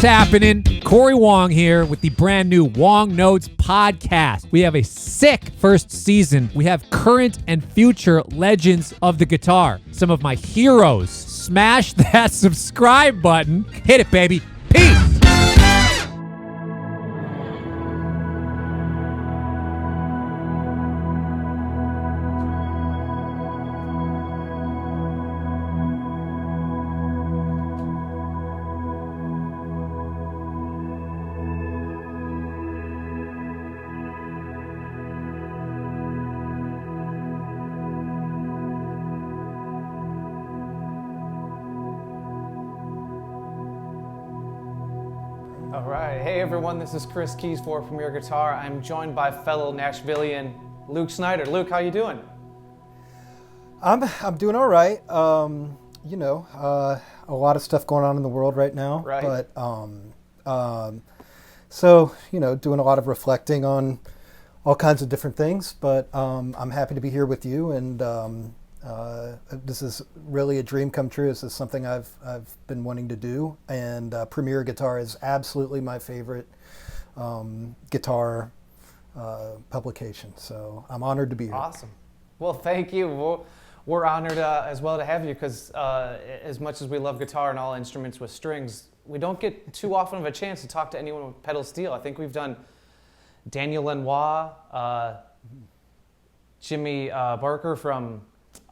happening? Corey Wong here with the brand new Wong Notes podcast. We have a sick first season. We have current and future legends of the guitar. Some of my heroes. Smash that subscribe button. Hit it, baby. Peace. All right, hey everyone, this is Chris Keys for Premier Guitar. I'm joined by fellow Nashvilleian Luke Schneider. Luke, how you doing? I'm doing all right. A lot of stuff going on in the world right now. Right. But doing a lot of reflecting on all kinds of different things. But I'm happy to be here with you, and this is really a dream come true. This is something I've been wanting to do, and Premier Guitar is absolutely my favorite guitar publication. So I'm honored to be here. Awesome. Well, thank you. We're honored as well to have you, because as much as we love guitar and all instruments with strings, we don't get too often of a chance to talk to anyone with pedal steel. I think we've done Daniel Lanois, Jimmy Barker from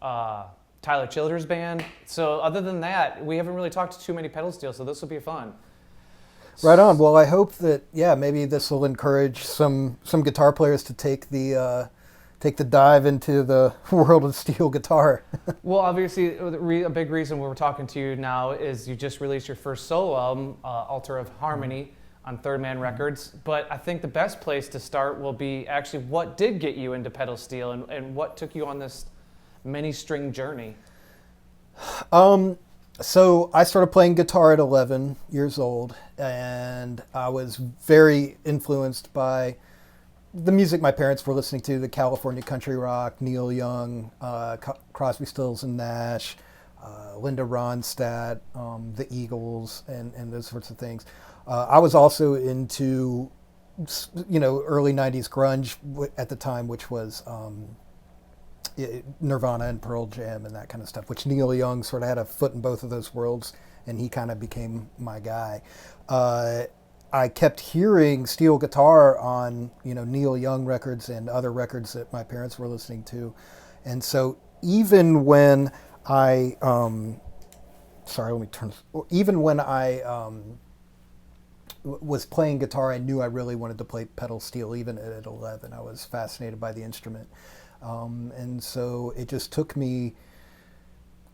Tyler Childers' band. So other than that, we haven't really talked to too many pedal steel, so this will be fun. Right on. Well, I hope that, maybe this will encourage some guitar players to take the dive into the world of steel guitar. Well, obviously, a big reason we're talking to you now is you just released your first solo album, Altar of Harmony, on Third Man Records. But I think the best place to start will be actually what did get you into pedal steel, and what took you on this many string journey. So I started playing guitar at 11 years old, and I was very influenced by the music my parents were listening to, the California country rock, Neil Young, Crosby, Stills and Nash, Linda Ronstadt, the Eagles, and those sorts of things. I was also into, early 90s grunge at the time, which was Nirvana and Pearl Jam and that kind of stuff, which Neil Young sort of had a foot in both of those worlds, and he kind of became my guy. I kept hearing steel guitar on, Neil Young records and other records that my parents were listening to. And so even when I, was playing guitar, I knew I really wanted to play pedal steel. Even at 11, I was fascinated by the instrument. And so it just took me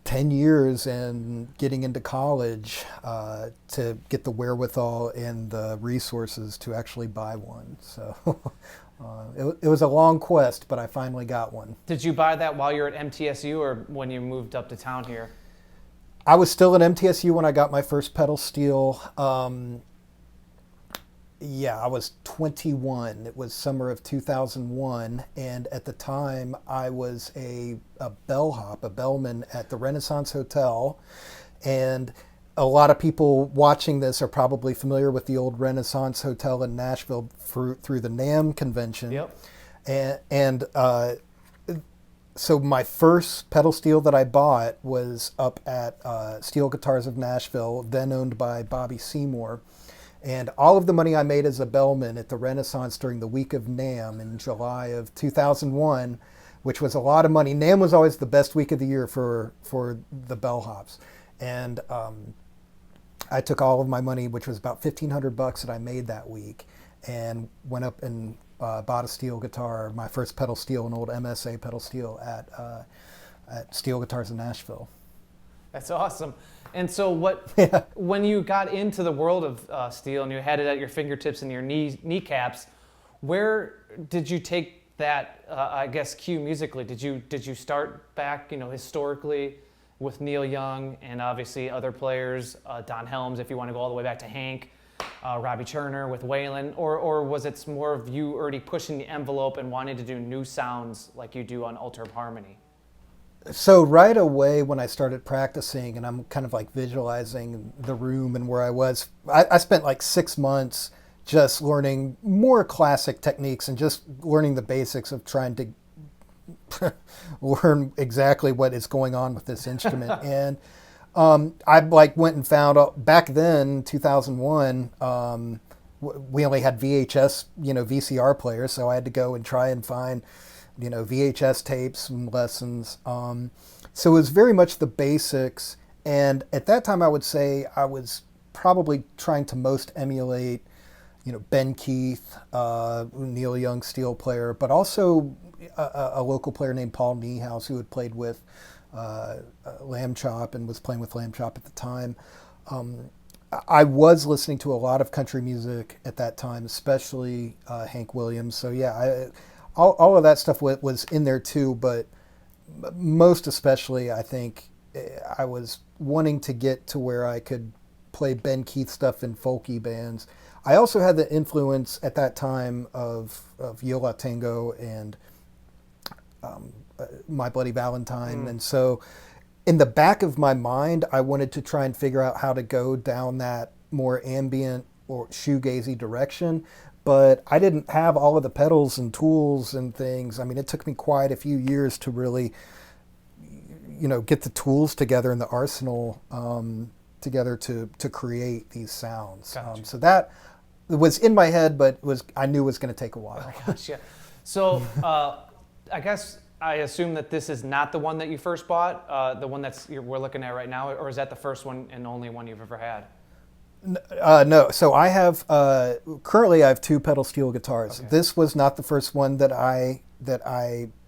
10 years and getting into college to get the wherewithal and the resources to actually buy one. So it was a long quest, but I finally got one. Did you buy that while you were at MTSU or when you moved up to town here? I was still at MTSU when I got my first pedal steel. I was 21. It was summer of 2001, and at the time I was a bellhop, a bellman at the Renaissance Hotel, and a lot of people watching this are probably familiar with the old Renaissance Hotel in Nashville through the NAMM convention. Yep. So my first pedal steel that I bought was up at Steel Guitars of Nashville, then owned by Bobby Seymour. And all of the money I made as a bellman at the Renaissance during the week of NAMM in July of 2001, which was a lot of money. NAMM was always the best week of the year for the bellhops. And I took all of my money, which was about $1,500 that I made that week, and went up and bought a steel guitar, my first pedal steel, an old MSA pedal steel at Steel Guitars in Nashville. That's awesome. And so when you got into the world of steel and you had it at your fingertips and your kneecaps, where did you take that, cue musically? Did you start back, historically with Neil Young and obviously other players, Don Helms, if you want to go all the way back to Hank, Robbie Turner with Waylon, or was it more of you already pushing the envelope and wanting to do new sounds like you do on Altar of Harmony? So right away when I started practicing, and I'm kind of like visualizing the room and where I was, I spent like 6 months just learning more classic techniques and just learning the basics of trying to learn exactly what is going on with this instrument. And I like went and found out back then, 2001. We only had VHS, VCR players, so I had to go and try and find, VHS tapes and lessons. So it was very much the basics. And at that time, I would say I was probably trying to most emulate, Ben Keith, Neil Young steel player, but also a local player named Paul Niehaus who had played with Lamb Chop and was playing with Lamb Chop at the time. I was listening to a lot of country music at that time, especially Hank Williams. So yeah, all of that stuff was in there too, but most especially I think I was wanting to get to where I could play Ben Keith stuff in folky bands. I also had the influence at that time of Yo La Tengo and My Bloody Valentine. And so in the back of my mind, I wanted to try and figure out how to go down that more ambient or shoegazy direction. But I didn't have all of the pedals and tools and things. I mean, it took me quite a few years to really, get the tools together and the arsenal together to create these sounds. Gotcha. So that was in my head, but I knew it was going to take a while. Gotcha. So I guess I assume that this is not the one that you first bought, the one we're looking at right now, or is that the first one and only one you've ever had? No. So I have currently I have two pedal steel guitars. Okay. This was not the first one that I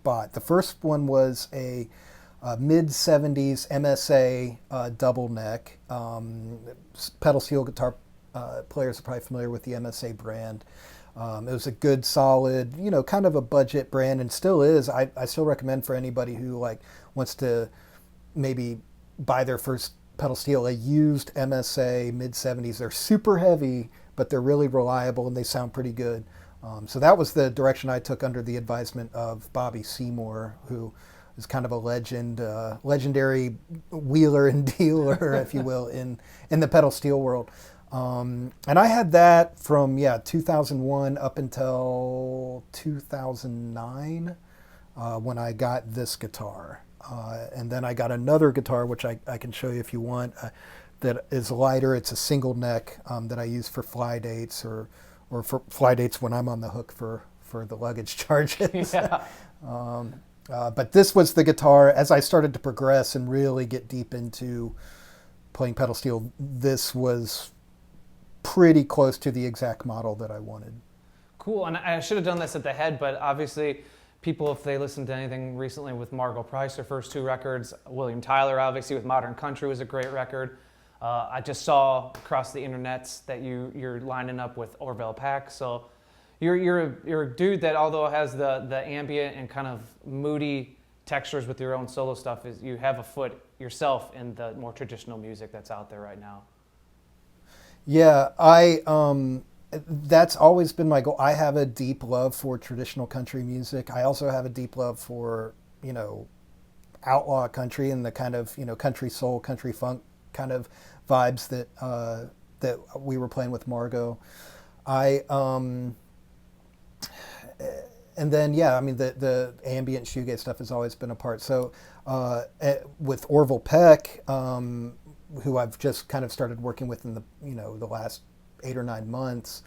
bought. The first one was a mid-70s MSA doubleneck. Pedal steel guitar players are probably familiar with the MSA brand. It was a good, solid, kind of a budget brand, and still is. I still recommend for anybody who wants to maybe buy their first pedal steel a used MSA mid-70s. They're super heavy, but they're really reliable and they sound pretty good. So that was the direction I took under the advisement of Bobby Seymour, who is kind of a legendary wheeler and dealer, if you will, in the pedal steel world. And I had that from 2001 up until 2009 when I got this guitar. And then I got another guitar, which I can show you if you want, that is lighter. It's a single neck that I use for fly dates or for fly dates when I'm on the hook for the luggage charges. Yeah. But this was the guitar. As I started to progress and really get deep into playing pedal steel, this was pretty close to the exact model that I wanted. Cool. And I should have done this at the head, but obviously people, if they listen to anything recently with Margo Price, her first two records, William Tyler, obviously with Modern Country was a great record. I just saw across the internets that you're lining up with Orville Peck. So you're a dude that, although has the ambient and kind of moody textures with your own solo stuff, is you have a foot yourself in the more traditional music that's out there right now. Yeah, that's always been my goal. I have a deep love for traditional country music. I also have a deep love for, outlaw country and the kind of, country soul, country funk kind of vibes that we were playing with Margo. And then, the ambient shoegaze stuff has always been a part. So with Orville Peck, who I've just kind of started working with in the last 8 or 9 months,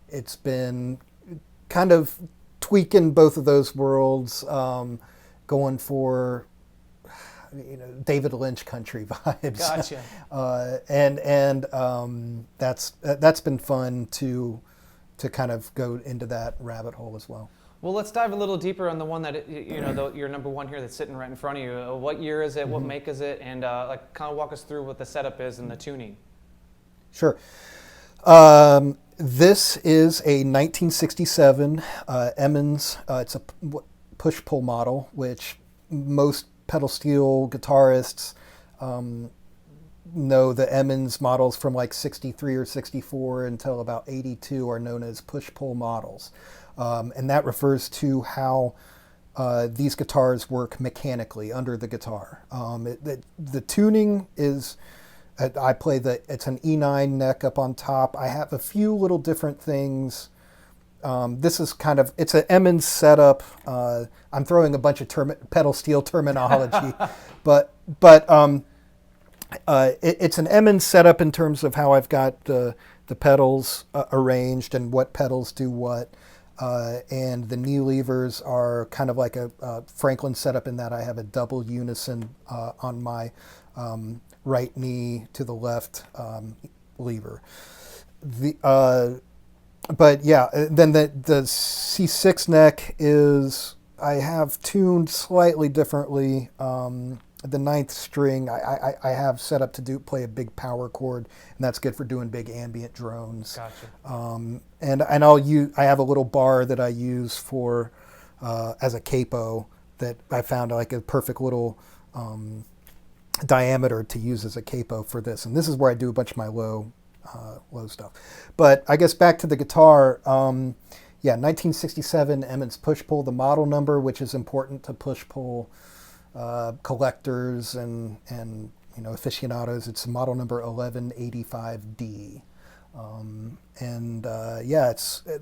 it's been kind of tweaking both of those worlds, going for David Lynch country vibes. Gotcha. That's been fun to kind of go into that rabbit hole as well. Well, let's dive a little deeper on the one that, your number one here that's sitting right in front of you. What year is it? What make is it? And kind of walk us through what the setup is and the tuning. Sure. This is a 1967 Emmons. It's a push-pull model, which most pedal steel guitarists know the Emmons models from like 63 or 64 until about 82 are known as push-pull models. And that refers to how these guitars work mechanically under the guitar. The tuning is, I play it's an E9 neck up on top. I have a few little different things. This is it's an Emmons setup. I'm throwing a bunch of pedal steel terminology, but it's an Emmons setup in terms of how I've got the pedals arranged and what pedals do what. And the knee levers are kind of like a Franklin setup in that I have a double unison on my right knee to the left lever. But yeah, then the C6 neck is, I have tuned slightly differently. The ninth string I have set up to play a big power chord, and that's good for doing big ambient drones. Gotcha. And I have a little bar that I use for as a capo that I found like a perfect little diameter to use as a capo for this. And this is where I do a bunch of my low stuff. But I guess back to the guitar. 1967 Emmons push-pull, the model number, which is important to push-pull collectors and aficionados. It's model number 1185D.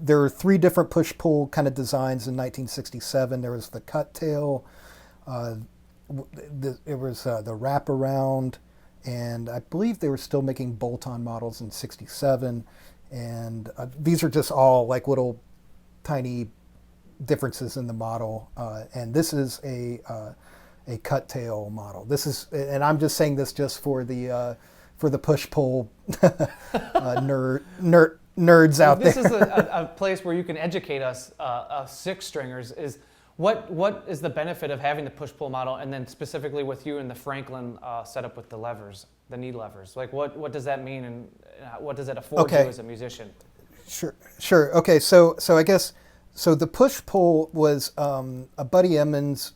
There are three different push-pull kind of designs in 1967. There was the cut tail, it was the wraparound, and I believe they were still making bolt-on models in 67. And these are just all like little tiny differences in the model. And this is a cut tail model. This is, and I'm just saying this just for the push-pull nerds out there. This is a place where you can educate us, six stringers. Is what is the benefit of having the push-pull model, and then specifically with you and the Franklin setup with the levers, the knee levers? Like what does that mean, and what does it afford you as a musician? Sure. Okay, so I guess the push-pull was a Buddy Emmons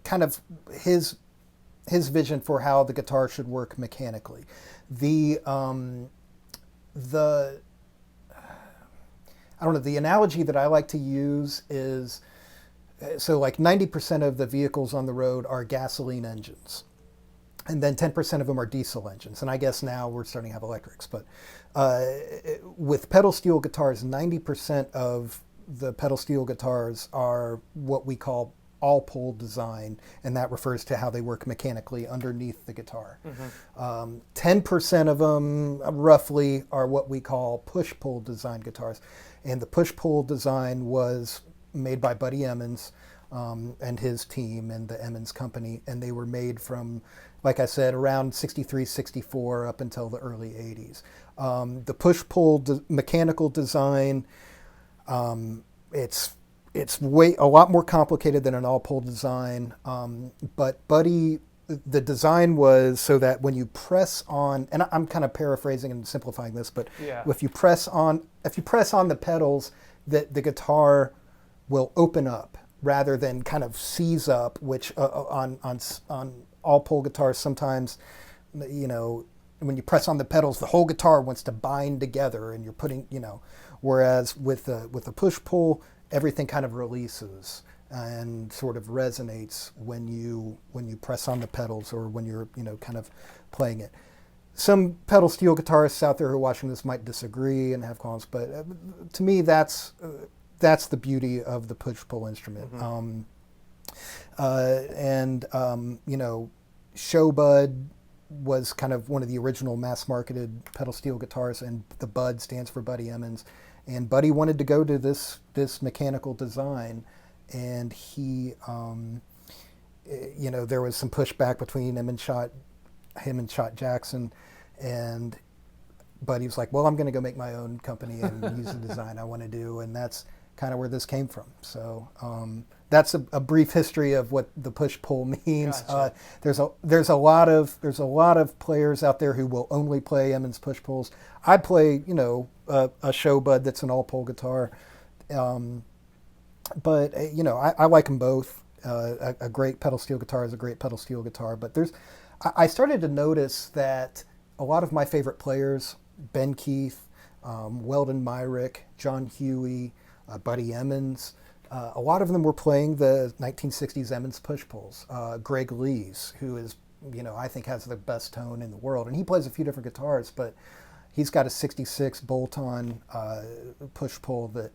kind of his vision for how the guitar should work mechanically. The analogy that I like to use is, so like 90% of the vehicles on the road are gasoline engines, and then 10% of them are diesel engines. And I guess now we're starting to have electrics, but with pedal steel guitars, 90% of the pedal steel guitars are what we call all-pull design, and that refers to how they work mechanically underneath the guitar. 10% of them, roughly, are what we call push-pull design guitars. And the push-pull design was made by Buddy Emmons and his team and the Emmons Company, and they were made from, like I said, around 63, 64 up until the early 80s. The push-pull mechanical design, it's a lot more complicated than an all-pull design, but Buddy, the design was so that when you press on, and I'm kind of paraphrasing and simplifying this, but if you press on the pedals, the guitar will open up rather than kind of seize up, which on all-pull guitars sometimes, when you press on the pedals, the whole guitar wants to bind together, and you're putting, whereas with the push-pull, everything kind of releases and sort of resonates when you press on the pedals or when you're kind of playing it. Some pedal steel guitarists out there who are watching this might disagree and have qualms, but to me that's the beauty of the push-pull instrument. Showbud was kind of one of the original mass-marketed pedal steel guitars, and the Bud stands for Buddy Emmons. And Buddy wanted to go to this mechanical design, and he, there was some pushback between him and Shot Jackson, and Buddy was like, well, I'm going to go make my own company and use the design I want to do, and that's kind of where this came from. So that's a brief history of what the push-pull means. Gotcha. There's a lot of players out there who will only play Emmons push-pulls. I play, a Showbud that's an all-pull guitar, but I like them both. A great pedal steel guitar is a great pedal steel guitar, but I started to notice that a lot of my favorite players, Ben Keith, Weldon Myrick, John Huey, Buddy Emmons, a lot of them were playing the 1960s Emmons push pulls. Greg Lee's, who is, I think has the best tone in the world, and he plays a few different guitars, but he's got a 66 bolt-on push pull that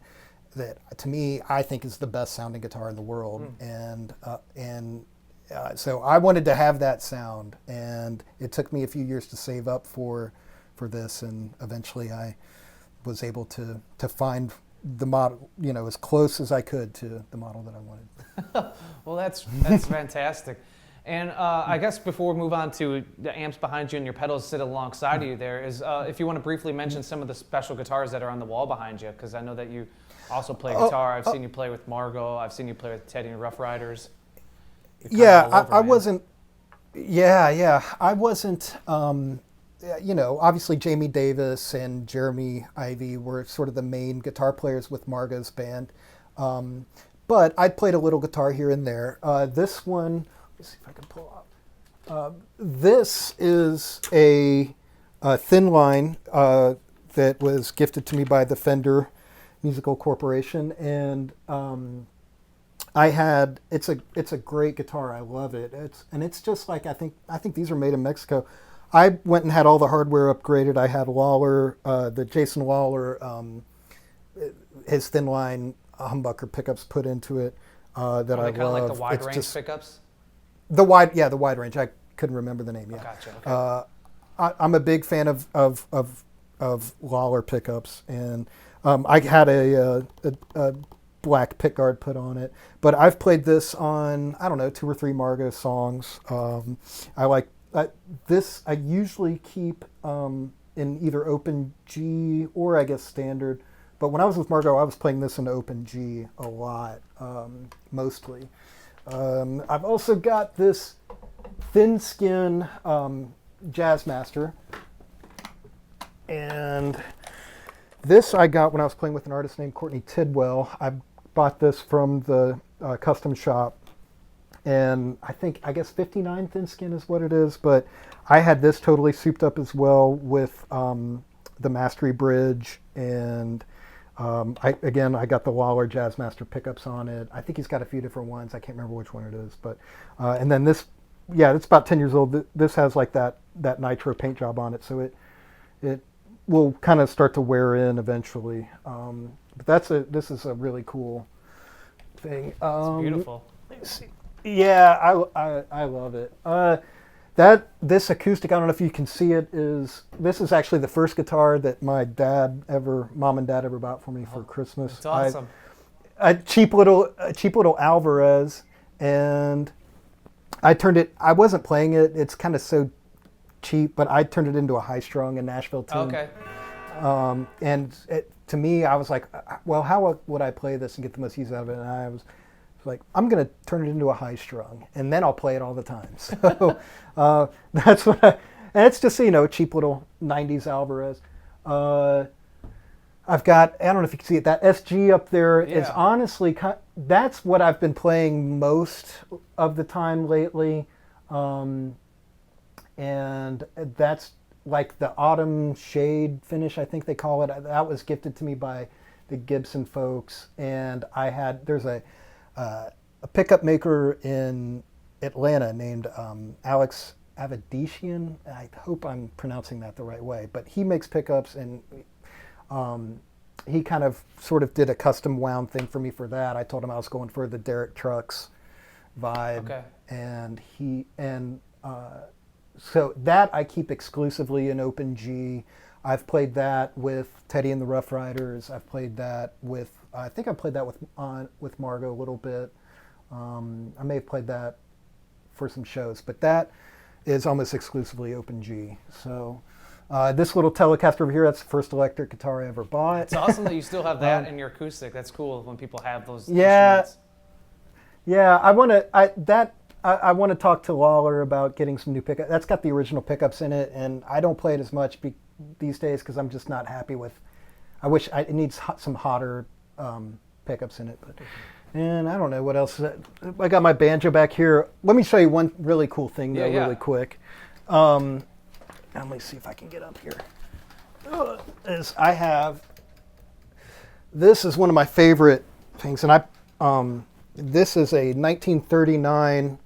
to me I think is the best sounding guitar in the world, and so I wanted to have that sound, and it took me a few years to save up for this, and eventually I was able to find the model, as close as I could to the model that I wanted. Well, that's fantastic. And I guess before we move on to the amps behind you and your pedals sit alongside you there, is if you want to briefly mention some of the special guitars that are on the wall behind you, because I know that you also play guitar. I've seen you play with Margo. I've seen you play with Teddy and Rough Riders. Yeah, I wasn't. Yeah, I wasn't. Obviously Jamie Davis and Jeremy Ivy were sort of the main guitar players with Margo's band, but I played a little guitar here and there. This one, let's see if I can pull up. This is a thin line that was gifted to me by the Fender Musical Corporation, and it's a great guitar. I love it. It's just like I think these are made in Mexico. I went and had all the hardware upgraded. I had Lawler, the Jason Lawler, his thin line humbucker pickups put into it that I love. Kind of like the wide range pickups. The wide range. I couldn't remember the name yet. Gotcha. Okay. I'm a big fan of Lawler pickups, and I had a black pickguard put on it. But I've played this on 2 or 3 Margo songs. I like. This I usually keep in either open G or I guess standard, but when I was with Margo, I was playing this in open G a lot, mostly. I've also got this thin skin Jazzmaster, and this I got when I was playing with an artist named Courtney Tidwell. I bought this from the custom shop. And I guess 59 thin skin is what it is, but I had this totally souped up as well with the Mastery Bridge, and I got the Lawler Jazzmaster pickups on it. I think he's got a few different ones. I can't remember which one it is, but and then this, it's about 10 years old. This has like that nitro paint job on it, so it will kind of start to wear in eventually. But this is a really cool thing. It's beautiful. Let's see. Yeah, I love it. This acoustic, I don't know if you can see it, this is actually the first guitar that my mom and dad ever bought for me for Christmas. That's awesome. A cheap little Alvarez, and I wasn't playing it. It's kind of so cheap, but I turned it into a high strung in Nashville tune. Okay. And to me, I was like, well, how would I play this and get the most use out of it? And I was like, I'm going to turn it into a high strung, and then I'll play it all the time. So that's what and it's just, cheap little 90s Alvarez. I've got, I don't know if you can see it, that SG up there is honestly, that's what I've been playing most of the time lately. And that's like the autumn shade finish, I think they call it. That was gifted to me by the Gibson folks. And there's a pickup maker in Atlanta named Alex Avadishian. I hope I'm pronouncing that the right way, but he makes pickups, and he kind of sort of did a custom wound thing for me for that. I told him I was going for the Derek Trucks vibe, and so that I keep exclusively in open G. I've played that with Teddy and the Rough Riders. I've played that with, I think I played that with Margo a little bit. I may have played that for some shows, but that is almost exclusively open G. So this little Telecaster over here, that's the first electric guitar I ever bought. It's awesome that you still have that in your acoustic. That's cool when people have those instruments. Yeah, I want to talk to Lawler about getting some new pickups. That's got the original pickups in it, and I don't play it as much these days because I'm just not happy with. It needs some hotter pickups in it, and I don't know what else. I got my banjo back here. Let me show you one really cool thing though, really quick. Let me see if I can get up here. This is one of my favorite things, and This is a 1939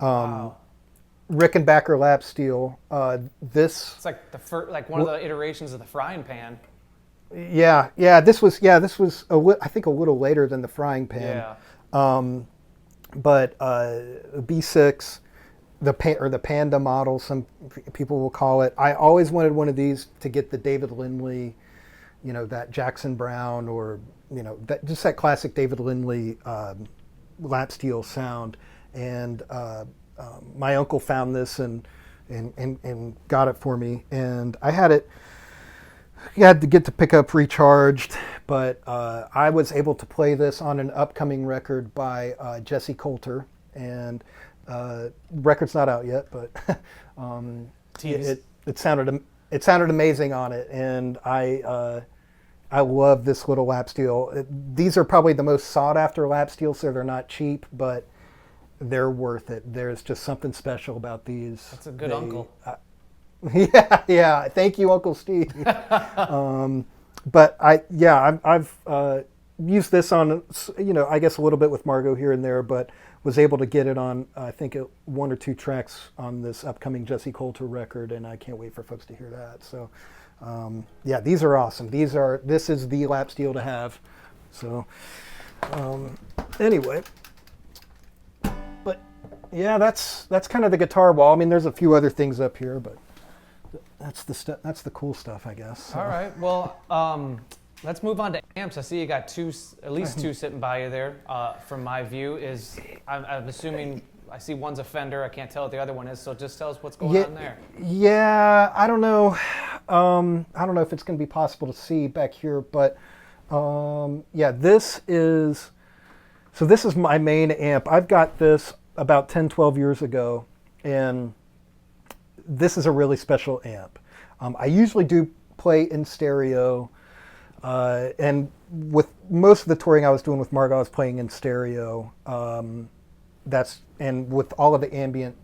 Wow. Rickenbacker lap steel. This, It's like like one of the iterations of the frying pan. yeah, this was I think a little later than the frying pan. Yeah. But B6, the Panda model, some people will call it. I always wanted one of these to get the David Lindley, that Jackson Browne, or just that classic David Lindley lap steel sound. And my uncle found this and got it for me, and I had it. You had to get the pickup recharged, but I was able to play this on an upcoming record by Jesse Coulter, and record's not out yet, but it sounded amazing on it, and I love this little lap steel. These are probably the most sought after lap steels, so they're not cheap, but they're worth it. There's just something special about these. That's a good uncle. Yeah. Thank you, Uncle Steve. But I've used this on, I guess a little bit with Margo here and there, but was able to get it on, I think, one or two tracks on this upcoming Jesse Coulter record, and I can't wait for folks to hear that. So, these are awesome. This is the lap steel to have. So, anyway. But yeah, that's kind of the guitar wall. I mean, there's a few other things up here, but that's the cool stuff, I guess. So. All right. Well, let's move on to amps. I see you got at least two sitting by you there. From my view, I'm assuming I see one's a Fender. I can't tell what the other one is. So just tell us what's going on there. Yeah, I don't know. I don't know if it's going to be possible to see back here, but this is my main amp. I've got this about 10, 12 years ago, and this is a really special amp. I usually do play in stereo, and with most of the touring I was doing with Margo, I was playing in stereo. And with all of the ambient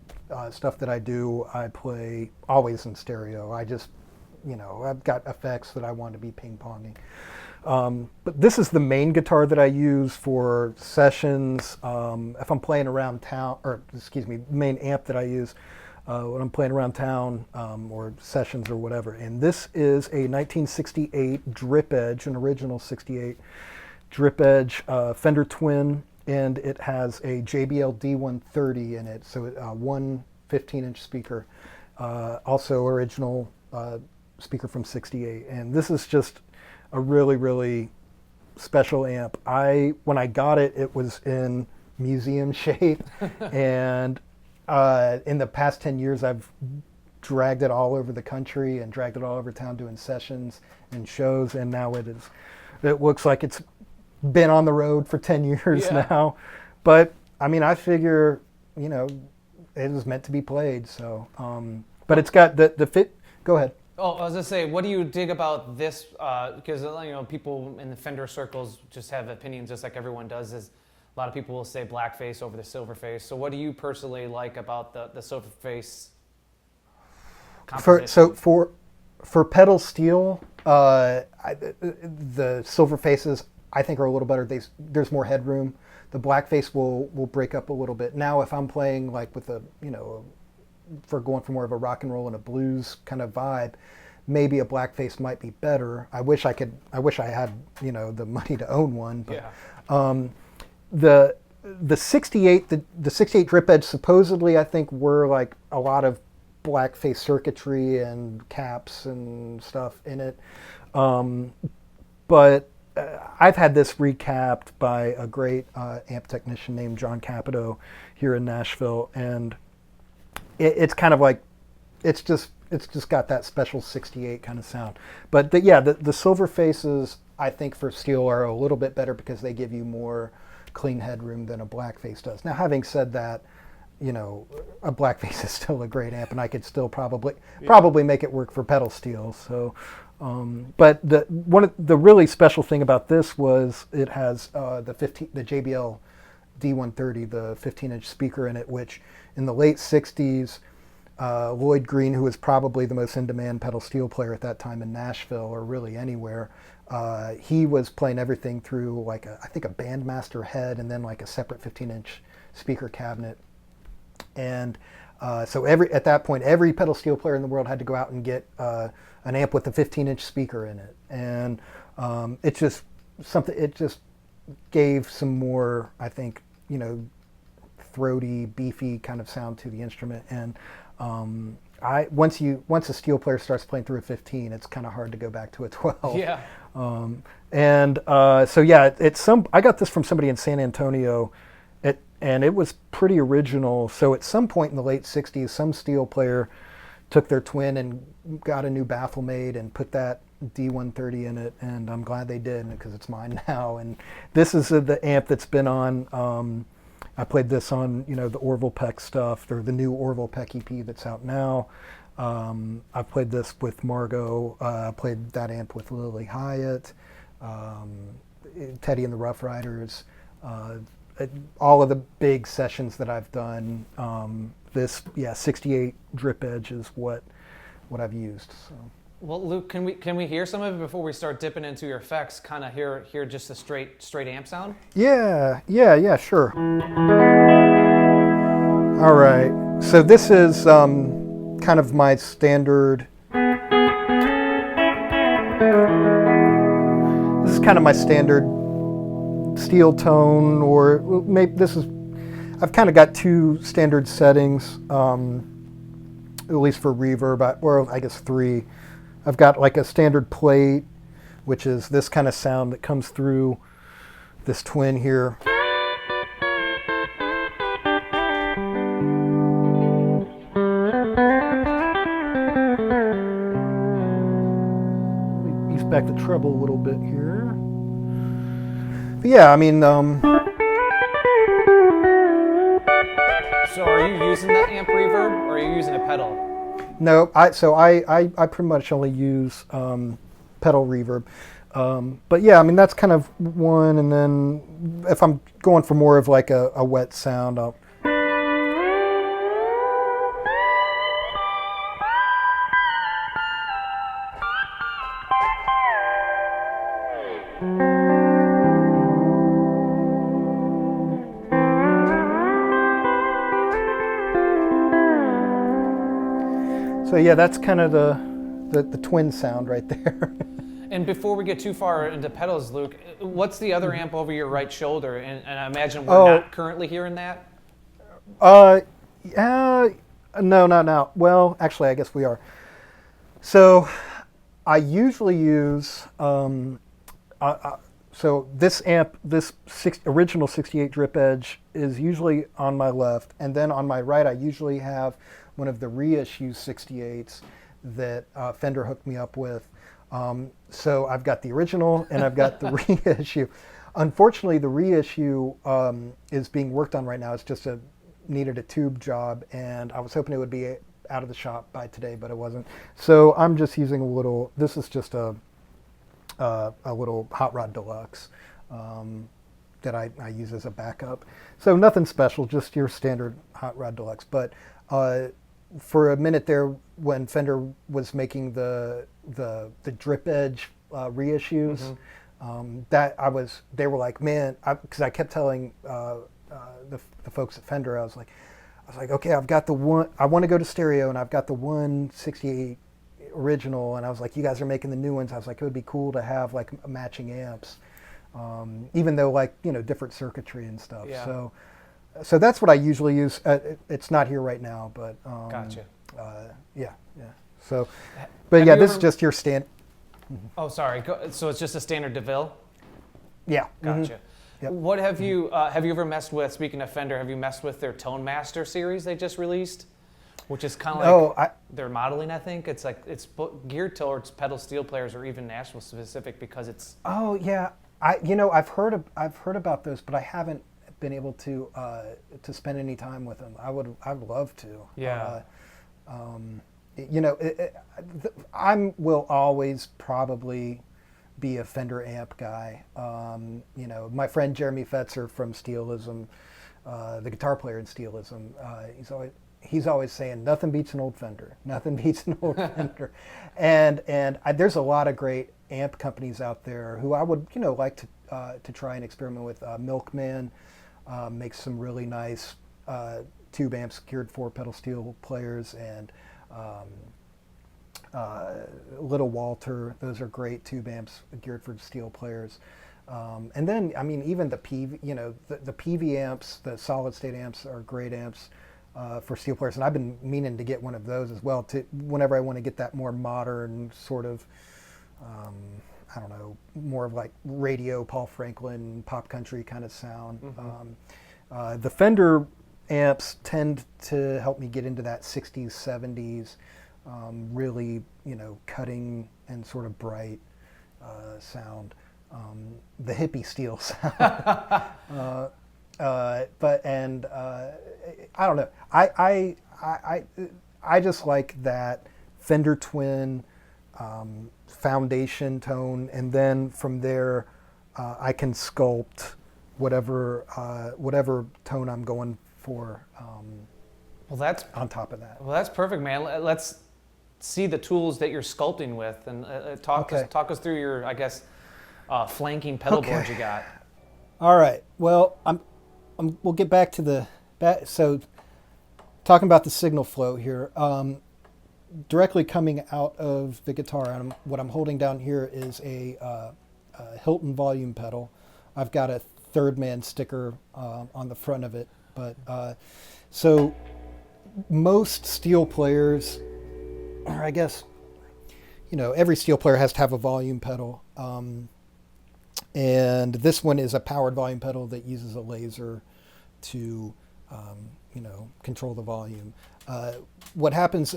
stuff that I do, I play always in stereo. I just, I've got effects that I want to be ping-ponging. But this is the main guitar that I use for sessions. If I'm playing around town, main amp that I use when I'm playing around town or sessions or whatever. And this is a 1968 Drip Edge, an original 68 Drip Edge Fender Twin, and it has a JBL D130 in it, so one 15-inch speaker, also original speaker from 68. And this is just a really, really special amp. When I got it, it was in museum shape, and in the past 10 years, I've dragged it all over the country and dragged it all over town doing sessions and shows, and now it looks like it's been on the road for 10 years now. But I mean, I figure, it was meant to be played. So, but it's got the fit. Go ahead. Oh, I was gonna say, what do you dig about this? Because people in the Fender circles just have opinions, just like everyone does. Is a lot of people will say blackface over the silverface. So, what do you personally like about the silverface composition? For pedal steel, the silverfaces I think are a little better. There's more headroom. The blackface will break up a little bit. Now, if I'm playing like with for going for more of a rock and roll and a blues kind of vibe, maybe a blackface might be better. I wish I had the money to own one. But the 68 Drip Edge supposedly, I think, were like a lot of blackface circuitry and caps and stuff in it. But I've had this recapped by a great amp technician named John Capito here in Nashville, and it's kind of like it's just got that special 68 kind of sound. But the silver faces, I think, for steel are a little bit better because they give you more clean headroom than a blackface does. Now, having said that, a blackface is still a great amp, and I could still probably make it work for pedal steel. So, but the really special thing about this was it has the JBL D130, the 15-inch speaker in it, which in the late 60s Lloyd Green, who was probably the most in-demand pedal steel player at that time in Nashville, or really anywhere. He was playing everything through like I think a Bandmaster head and then like a separate 15-inch speaker cabinet. And so at that point, every pedal steel player in the world had to go out and get an amp with a 15-inch speaker in it. And it just gave some more, I think, throaty, beefy kind of sound to the instrument. And once a steel player starts playing through a 15, it's kind of hard to go back to a 12. Yeah. I got this from somebody in San Antonio, and it was pretty original. So at some point in the late 60s, some steel player took their twin and got a new baffle made and put that D130 in it, and I'm glad they did because it's mine now. And this is the amp that's been on. I played this on the Orville Peck stuff, or the new Orville Peck EP that's out now. I played this with Margo. I played that amp with Lily Hyatt, Teddy and the Rough Riders. All of the big sessions that I've done, 68 drip edge is what I've used. So. Well, Luke, can we hear some of it before we start dipping into your effects? Kind of hear just a straight amp sound. Yeah, sure. All right. So this is kind of my standard. This is kind of my standard steel tone, or maybe I've kind of got two standard settings, at least for reverb, or I guess three. I've got like a standard plate, which is this kind of sound that comes through this twin here. Ease back the treble a little bit here. But yeah, I mean, So are you using the amp reverb, or are you using a pedal? No, I pretty much only use pedal reverb. But yeah, I mean, that's kind of one, and then if I'm going for more of like a wet sound, I'll... So yeah, that's kind of the twin sound right there. And before we get too far into pedals, Luke, what's the other amp over your right shoulder? And I imagine we're not currently hearing that? No, not now. Well, actually, I guess we are. So I usually use, so this amp, original 68 drip edge is usually on my left, and then on my right I usually have one of the reissue 68s that Fender hooked me up with. So I've got the original and I've got the reissue. Unfortunately, the reissue is being worked on right now. It's just needed a tube job, and I was hoping it would be out of the shop by today, but it wasn't. So I'm just using a little, this is just a little Hot Rod Deluxe that I use as a backup. So nothing special, just your standard Hot Rod Deluxe. But for a minute there, when Fender was making the drip edge reissues, they were like, man, because I kept telling the folks at Fender, I was like, okay, I've got the one, I want to go to stereo, and I've got the 168 original, and I was like, you guys are making the new ones. I was like, it would be cool to have like matching amps, even though like different circuitry and stuff. Yeah. So that's what I usually use. It's not here right now, but Gotcha. Yeah. So, but yeah, this is just your stand. Oh, sorry. So it's just a standard DeVille? Yeah. Gotcha. Mm-hmm. Yep. What have you ever messed with? Speaking of Fender, have you messed with their Tone Master series they just released? Which is kind of like their modeling, I think. It's like it's geared towards pedal steel players, or even Nashville specific, because it's. Oh yeah, I've heard about those, but I haven't been able to spend any time with them. I'd love to. Yeah. I will always probably be a Fender amp guy. My friend Jeremy Fetzer from Steelism, the guitar player in Steelism, he's always saying nothing beats an old Fender, nothing beats an old Fender, and there's a lot of great amp companies out there who I would like to try and experiment with. Milkman makes some really nice tube amps geared for pedal steel players, and Little Walter, those are great tube amps geared for steel players. And then, I mean, even the PV amps, the solid state amps are great amps for steel players. And I've been meaning to get one of those as well, whenever I want to get that more modern sort of, I don't know, more of like radio, Paul Franklin, pop country kind of sound. Mm-hmm. The Fender amps tend to help me get into that 60s, 70s, really, cutting and sort of bright sound. The hippie steel sound. I don't know. I just like that Fender Twin foundation tone, and then from there I can sculpt whatever tone I'm going for. Well, that's on top of that. Well, that's perfect, man. Let's see the tools that you're sculpting with, and talk us through your, I guess, flanking pedal boards you got. All right. Well, we'll get back to so talking about the signal flow here. Directly coming out of the guitar, what I'm holding down here is a Hilton volume pedal. I've got a Third Man sticker on the front of it, but so most steel players, or I guess, every steel player has to have a volume pedal. And this one is a powered volume pedal that uses a laser to, control the volume. What happens,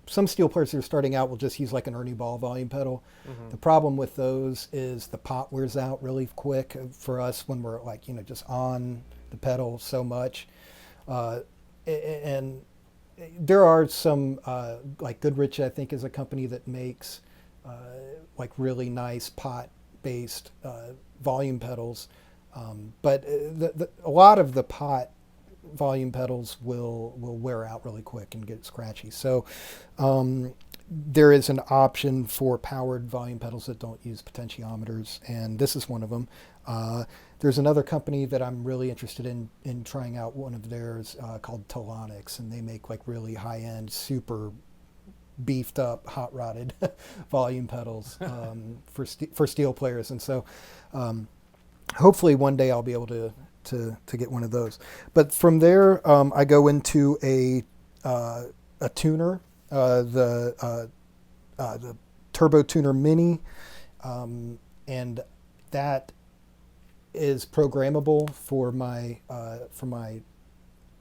some steel players that are starting out will just use like an Ernie Ball volume pedal. Mm-hmm. The problem with those is the pot wears out really quick for us when we're like, just on the pedal so much. And there are some, like Goodrich, I think, is a company that makes like really nice pot-based volume pedals. But a lot of the pot volume pedals will wear out really quick and get scratchy. So there is an option for powered volume pedals that don't use potentiometers, and this is one of them. There's another company that I'm really interested in trying out one of theirs called Telonics, and they make like really high-end, super beefed up, hot rodded volume pedals for steel players. And so hopefully one day I'll be able to get one of those. But from there, I go into a tuner, the Turbo Tuner Mini, and that is programmable for my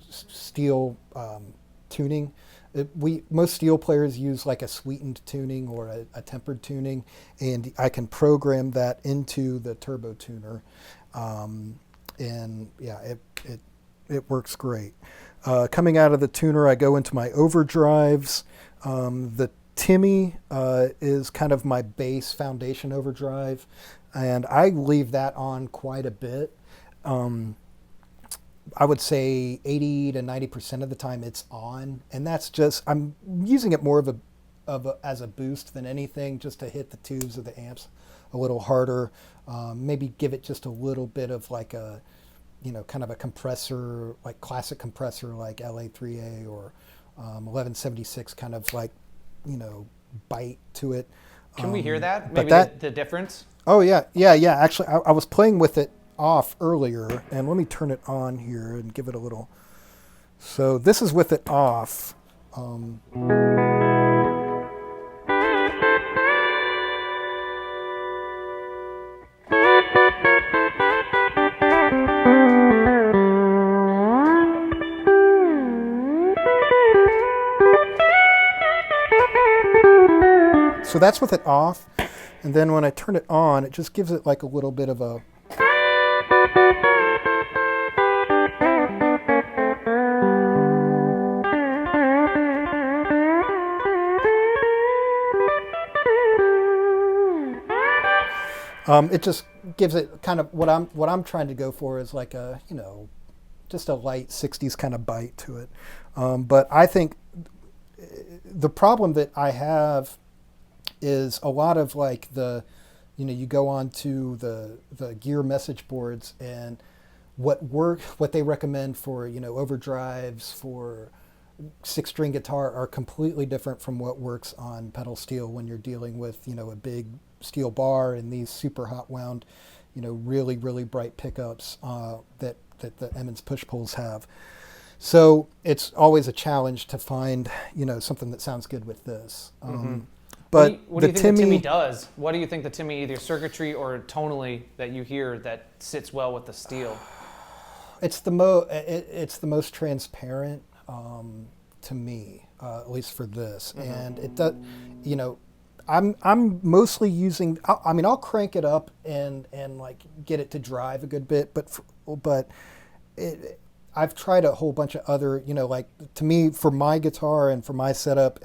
steel tuning. Most steel players use like a sweetened tuning or a tempered tuning, and I can program that into the Turbo Tuner, and yeah, it works great. Coming out of the tuner, I go into my overdrives. The Timmy is kind of my base foundation overdrive, and I leave that on quite a bit. I would say 80 to 90% of the time it's on, and that's just, I'm using it more as a boost than anything, just to hit the tubes of the amps a little harder. Maybe give it just a little bit of like a, kind of a compressor, like classic compressor like LA3A or 1176, kind of like, bite to it. Can we hear that? Maybe the difference? Oh yeah. Actually, I was playing with it off earlier, and let me turn it on here and give it a little. So this is with it off. So that's with it off, and then when I turn it on, it just gives it like a little bit of a it just gives it kind of what I'm trying to go for is like a just a light 60s kind of bite to it. But I think the problem that I have is a lot of like you go on to the gear message boards, and what they recommend for, overdrives for 6-string guitar are completely different from what works on pedal steel when you're dealing with, a big steel bar and these super hot wound, really, really bright pickups that the Emmons push pulls have. So it's always a challenge to find, something that sounds good with this. But what do you think the Timmy does? What do you think the Timmy, either circuitry or tonally, that you hear that sits well with the steel? It's the most transparent to me, at least for this. And it does, I'm mostly using. I'll crank it up and like get it to drive a good bit, but I've tried a whole bunch of other, like to me, for my guitar and for my setup,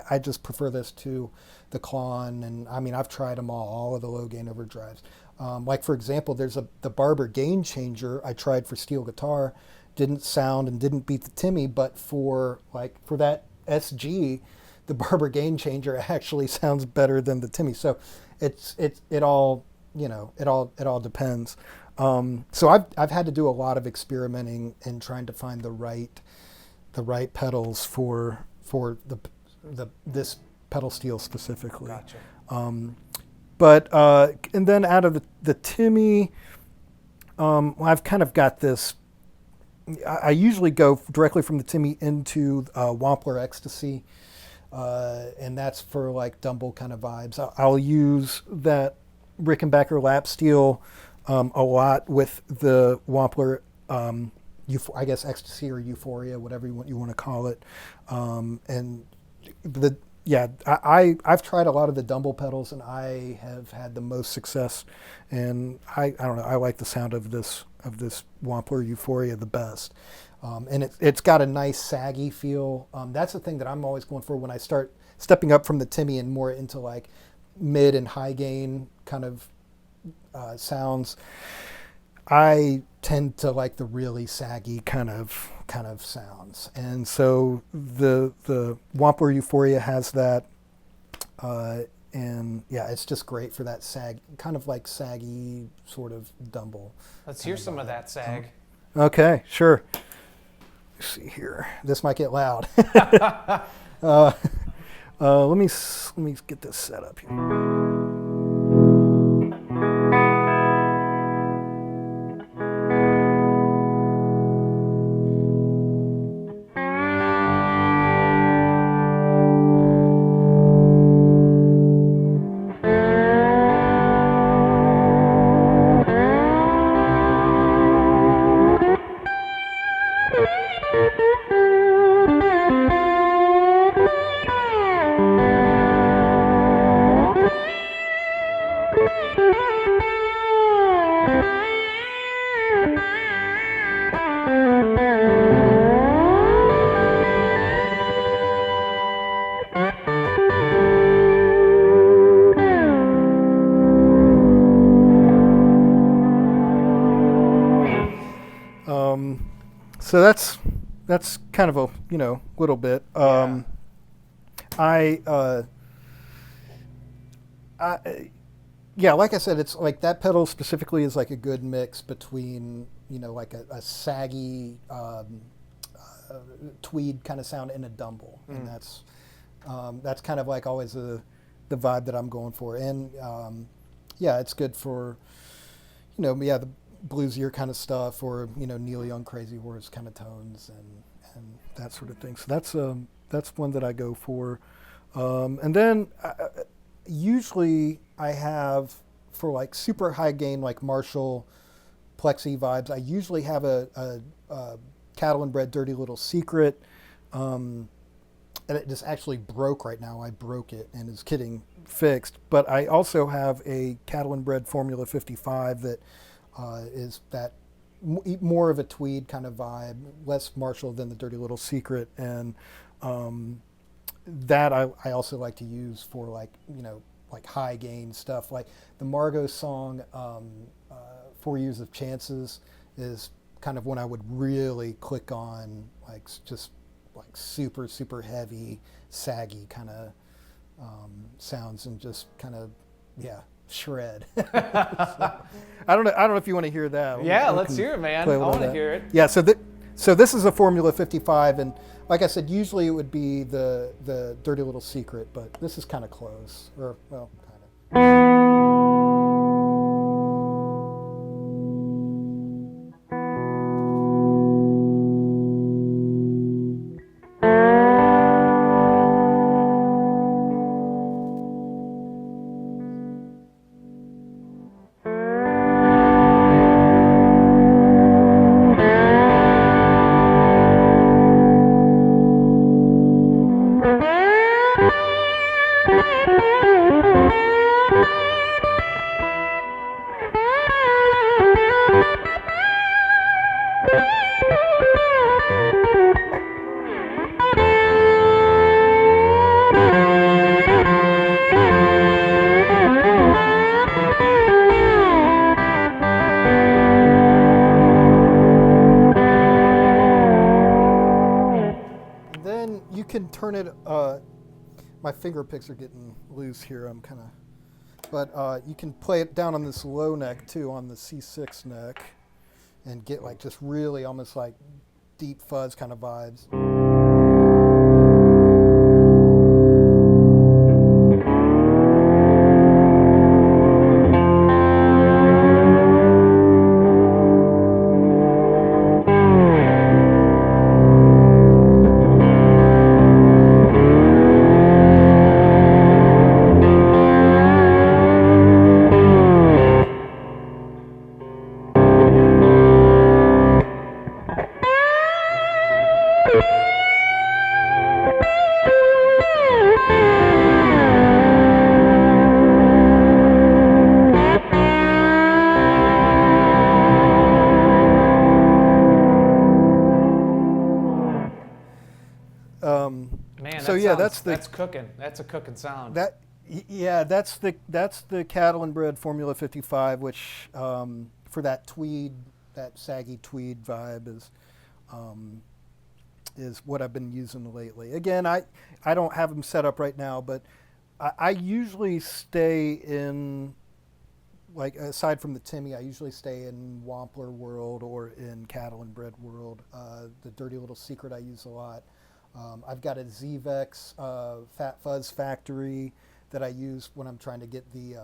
I just prefer this to the Klon, and I've tried them all of the low gain overdrives. Like for example, there's the Barber gain changer I tried for steel guitar, didn't sound and didn't beat the Timmy, but for that SG, the Barber gain changer actually sounds better than the Timmy. So it all depends. So I've had to do a lot of experimenting and trying to find the right pedals for this pedal steel specifically. Gotcha. But and then out of the Timmy, I've kind of got this. I usually go directly from the Timmy into Wampler Ecstasy, and that's for like Dumble kind of vibes. I'll use that Rickenbacker lap steel a lot with the Wampler, I guess Ecstasy or Euphoria, whatever you want to call it, and I've tried a lot of the Dumble pedals, and I have had the most success. And I don't know, I like the sound of this Wampler Euphoria the best. And it's got a nice saggy feel. That's the thing that I'm always going for when I start stepping up from the Timmy and more into like mid and high gain kind of sounds. I tend to like the really saggy kind of sounds, and so the Wampler Euphoria has that, and yeah, it's just great for that kind of like saggy sort of Dumble. Let's hear some of that sag. Okay, sure. Let's see here. This might get loud. Let me get this set up here. So that's kind of a little bit. Like I said, it's like that pedal specifically is like a good mix between like a saggy tweed kind of sound and a Dumble, and that's kind of like always the vibe that I'm going for. And it's good for the bluesier kind of stuff, or Neil Young Crazy Horse kind of tones and that sort of thing. So that's one that I go for. And then usually I have, for like super high gain like Marshall plexi vibes, I usually have a Cattle and Bread Dirty Little Secret, and it just actually broke right now. I broke it and is getting fixed. But I also have a Cattle and Bread Formula 55 that is that more of a tweed kind of vibe, less Marshall than the Dirty Little Secret, and that I also like to use for like like high gain stuff. Like the Margo song 4 Years of Chances is kind of when I would really click on like just like super super heavy, saggy kind of sounds and just kind of shred. So, I don't know if you want to hear that. Yeah, let's hear it, man. I want to hear it. Yeah, so this is a Formula 55, and like I said, usually it would be the Dirty Little Secret, but this is kind of close, or well, kind of. Turn it, my finger picks are getting loose here, I'm kind of, but you can play it down on this low neck too, on the C6 neck, and get like just really almost like deep fuzz kind of vibes. Man, so yeah, that's cooking. That's a cooking sound. That's the cattle and bred Formula 55, which for that tweed, that saggy tweed vibe is what I've been using lately. Again, I don't have them set up right now, but I usually stay in, like, aside from the Timmy, I usually stay in Wampler world or in cattle and bred world. The Dirty Little Secret I use a lot. I've got a Zvex Fat Fuzz Factory that I use when I'm trying to get the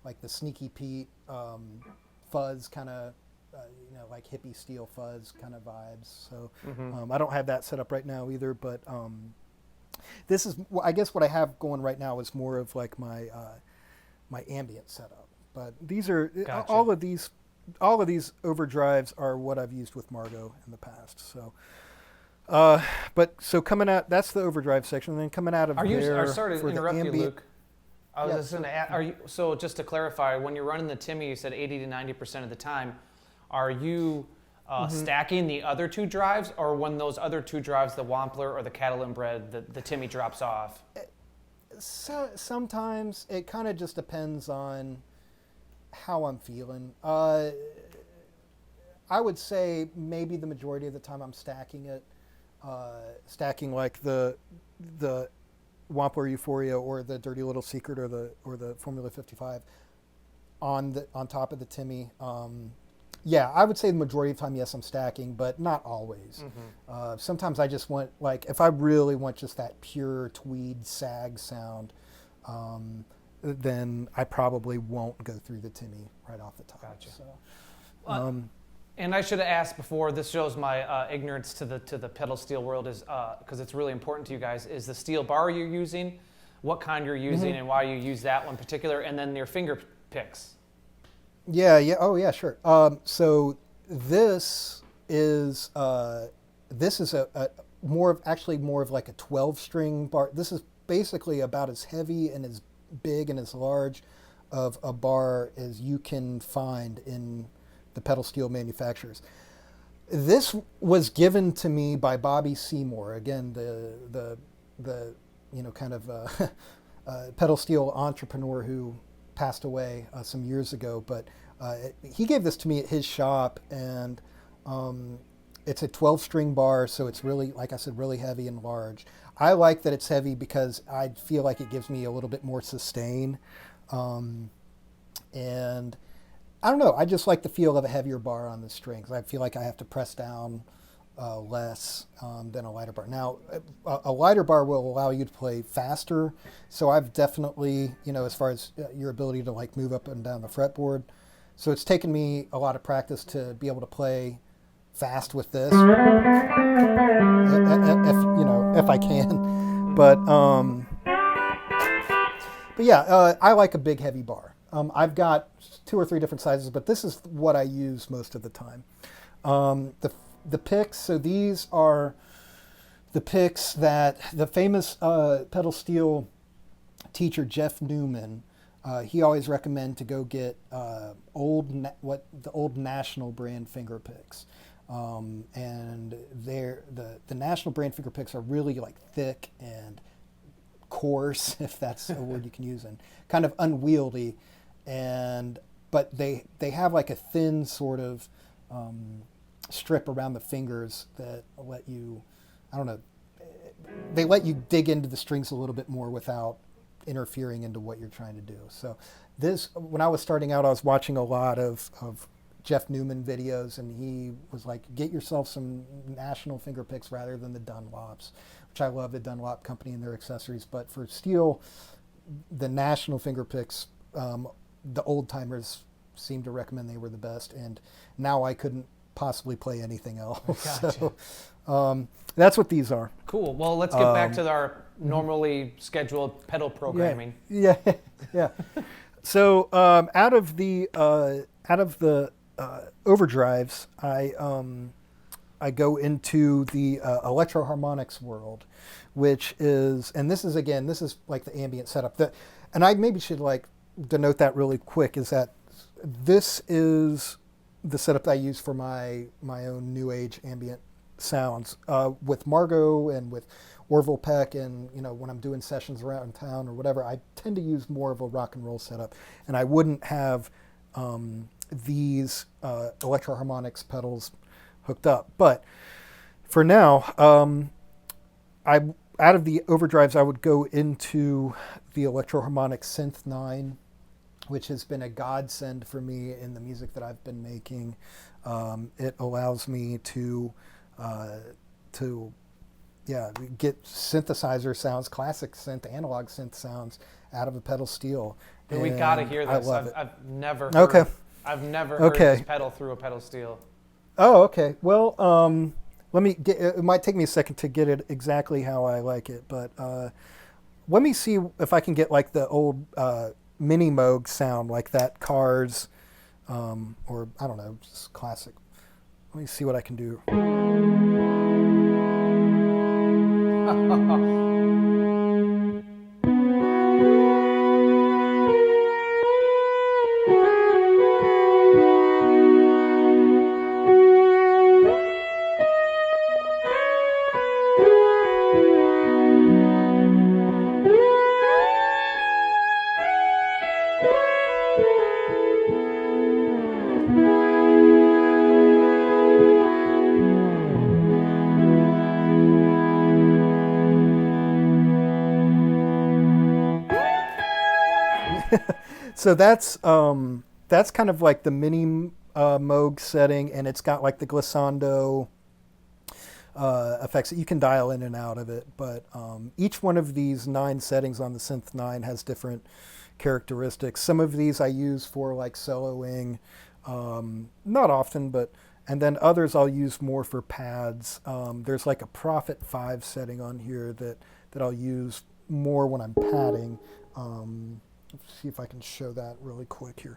like the Sneaky Pete fuzz kind of, like hippie steel fuzz kind of vibes. So I don't have that set up right now either, but this is, I guess what I have going right now is more of like my my ambient setup. But these are Gotcha. all of these overdrives are what I've used with Margo in the past. So. But so coming out, that's the overdrive section. And then coming out of sorry to interrupt you, Luke. I was just going to ask, so just to clarify, when you're running the Timmy, you said 80 to 90% of the time, are you stacking the other two drives, or when those other two drives, the Wampler or the cattle and bred, the Timmy drops off? So sometimes it kind of just depends on how I'm feeling. I would say maybe the majority of the time I'm stacking it. Stacking like the Wampler Euphoria or the Dirty Little Secret or the Formula 55 on top of the Timmy. I would say the majority of the time, yes, I'm stacking, but not always. Sometimes I just want, like, if I really want just that pure tweed sag sound, then I probably won't go through the Timmy right off the top. Gotcha. So, and I should have asked before. This shows my ignorance to the pedal steel world, is because it's really important to you guys. Is the steel bar you're using, what kind you're using, and why you use that one particular, and then your finger picks. Yeah. Oh, yeah, sure. So this is a more of like a 12-string bar. This is basically about as heavy and as big and as large of a bar as you can find in the pedal steel manufacturers. This was given to me by Bobby Seymour, again, the kind of pedal steel entrepreneur who passed away some years ago. But he gave this to me at his shop, and It's a 12-string bar, so it's really, like I said, really heavy and large. I like that it's heavy because I feel like it gives me a little bit more sustain. And I don't know, I just like the feel of a heavier bar on the strings. I feel like I have to press down less than a lighter bar. Now, a lighter bar will allow you to play faster, so I've definitely, as far as your ability to like move up and down the fretboard, so it's taken me a lot of practice to be able to play fast with this, if I can. But yeah, I like a big heavy bar. I've got 2 or 3 different sizes, but this is what I use most of the time. The picks, so these are the picks that the famous pedal steel teacher Jeff Newman, he always recommend to go get the old National brand finger picks. And the National brand finger picks are really like thick and coarse, if that's a word you can use, and kind of unwieldy. But they have like a thin sort of strip around the fingers that let you, I don't know, they let you dig into the strings a little bit more without interfering into what you're trying to do. So when I was starting out, I was watching a lot of Jeff Newman videos, and he was like, get yourself some National finger picks rather than the Dunlops, which I love the Dunlop company and their accessories. But for steel, the National finger picks, the old timers seemed to recommend they were the best, and now I couldn't possibly play anything else. Gotcha. So that's what these are. Cool. Well, let's get back to our normally scheduled pedal programming. Yeah. So out of the overdrives, I go into the electroharmonics world, which is, and this is like the ambient setup. And I maybe should like denote that really quick, is that this is the setup that I use for my own new age ambient sounds. With Margo and with Orville Peck, and when I'm doing sessions around town or whatever, I tend to use more of a rock and roll setup, and I wouldn't have these electroharmonics pedals hooked up. But for now, out of the overdrives, I would go into the electroharmonic synth 9, which has been a godsend for me in the music that I've been making. It allows me to get synthesizer sounds, classic synth, analog synth sounds out of a pedal steel. Dude, we gotta hear this. I've never heard, okay. I've never heard this pedal through a pedal steel. Oh, okay. Well, let me get. It might take me a second to get it exactly how I like it, but let me see if I can get like the old mini Moog sound, like that Cars, or I don't know, just classic. Let me see what I can do. So that's kind of like the mini Moog setting, and it's got like the glissando effects that you can dial in and out of it. But each one of these 9 settings on the Synth 9 has different characteristics. Some of these I use for like soloing, not often, and then others I'll use more for pads. There's like a Prophet 5 setting on here that I'll use more when I'm padding. Let's see if I can show that really quick here.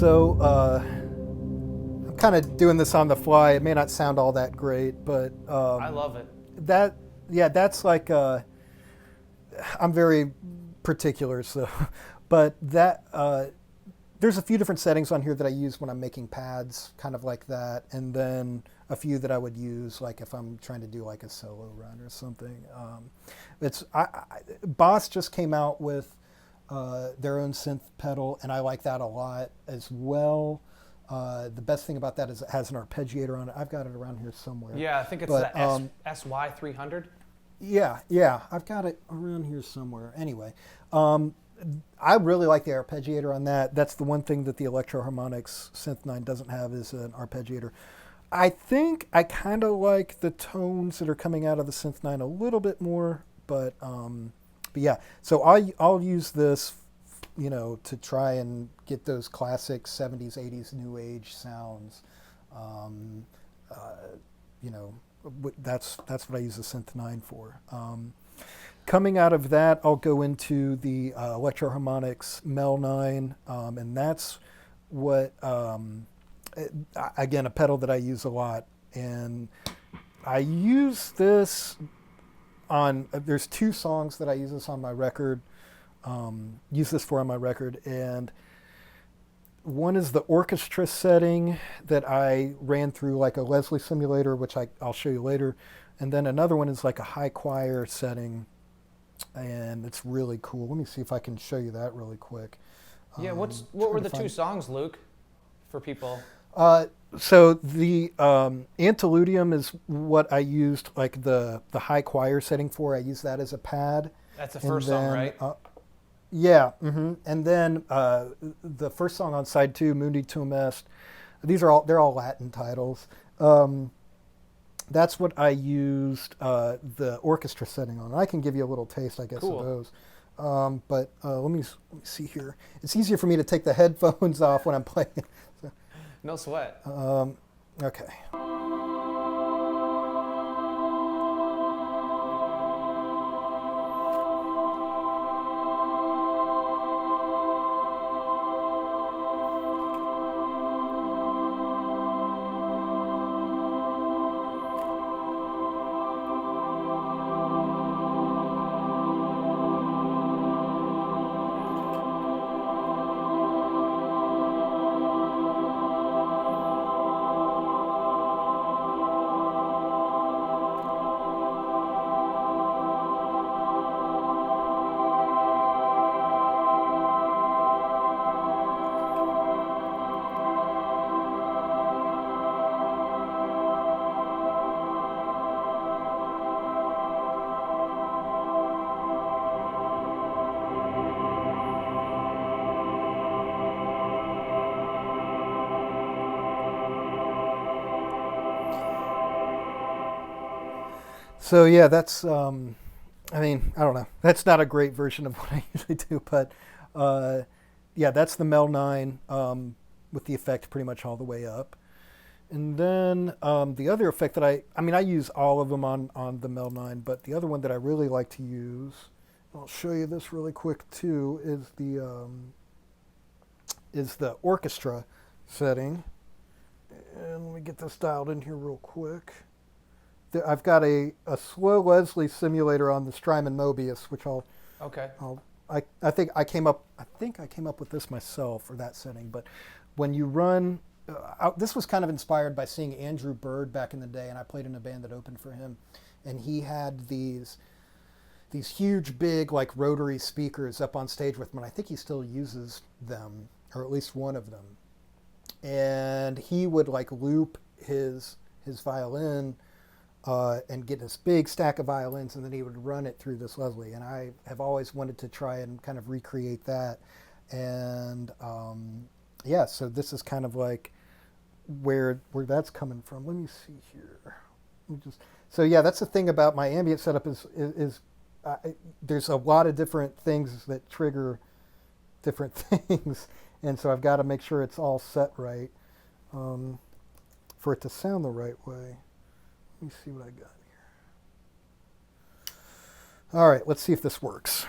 So I'm kind of doing this on the fly. It may not sound all that great, but I love it. That's like I'm very particular, so but that there's a few different settings on here that I use when I'm making pads, kind of like that, and then a few that I would use like if I'm trying to do like a solo run or something. Boss just came out with their own synth pedal, and I like that a lot as well. The best thing about that is it has an arpeggiator on it. I've got it around here somewhere. Yeah, I think it's the SY300. Yeah, I've got it around here somewhere. Anyway, I really like the arpeggiator on that. That's the one thing that the Electro-Harmonix Synth 9 doesn't have, is an arpeggiator. I think I kind of like the tones that are coming out of the Synth 9 a little bit more, but yeah. So I'll use this, to try and get those classic 70s, 80s new age sounds. That's what I use the Synth 9 for. Coming out of that, I'll go into the Electro-Harmonix Mel 9, and that's what, again, a pedal that I use a lot. And I use this on, there's 2 songs that I use this on my record, on my record, and one is the orchestra setting that I ran through like a Leslie simulator, which I'll show you later, and then another one is like a high choir setting, and it's really cool. Let me see if I can show you that really quick. Yeah, what were the 2 songs, Luke, for people? So the Antiludium is what I used like the high choir setting for. I use that as a pad. That's the first song, right? Yeah, and then the first song on side 2, Mundi Tum Est. They're all Latin titles. That's what I used the orchestra setting on. I can give you a little taste, I guess, cool. of those. But let me see here. It's easier for me to take the headphones off when I'm playing. So, no sweat. Okay. So yeah, that's, I don't know. That's not a great version of what I usually do, but yeah, that's the Mel 9 with the effect pretty much all the way up. And then the other effect that I use all of them on the Mel 9, but the other one that I really like to use, I'll show you this really quick too, is the orchestra setting. And let me get this dialed in here real quick. I've got a slow Leslie simulator on the Strymon Mobius, which I think I came up with this myself for that setting. But when you run, this was kind of inspired by seeing Andrew Bird back in the day, and I played in a band that opened for him, and he had these huge, big like rotary speakers up on stage with him, and I think he still uses them, or at least one of them. And he would like loop his violin. And get this big stack of violins, and then he would run it through this Leslie. And I have always wanted to try and kind of recreate that. And yeah, so this is kind of like where that's coming from. Let me see here. So yeah, that's the thing about my ambient setup is there's a lot of different things that trigger different things, and so I've got to make sure it's all set right for it to sound the right way. Let me see what I got here. All right, let's see if this works.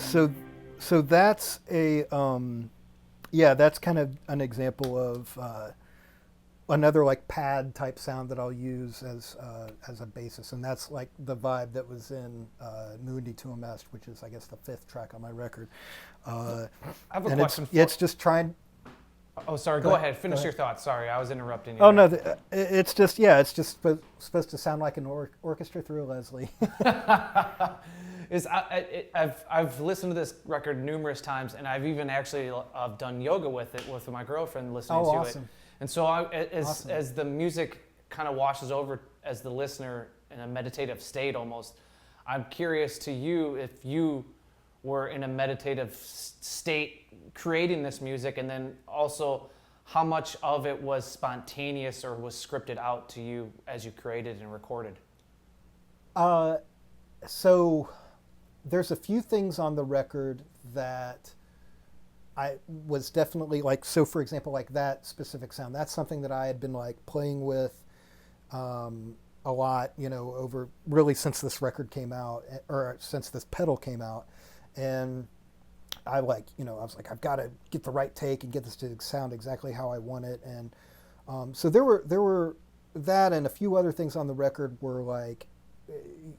So that's a yeah, that's kind of an example of another like pad type sound that I'll use as a basis, and that's like the vibe that was in Mundi Tuamest, which is I guess the 5th track on my record. I have a question. It's just trying. Oh, sorry. Go ahead. Finish your thoughts. Sorry, I was interrupting you. Oh no, it's just supposed to sound like an orchestra through a Leslie. I've listened to this record numerous times, and I've even actually done yoga with it with my girlfriend listening to awesome. it. And so as the music kind of washes over as the listener in a meditative state almost, I'm curious to you if you were in a meditative state creating this music, and then also how much of it was spontaneous or was scripted out to you as you created and recorded. So there's a few things on the record that I was definitely like, so for example, like that specific sound, that's something that I had been like playing with a lot, over really since this record came out, or since this pedal came out. And I was like, I've got to get the right take and get this to sound exactly how I want it. And so there were that, and a few other things on the record were like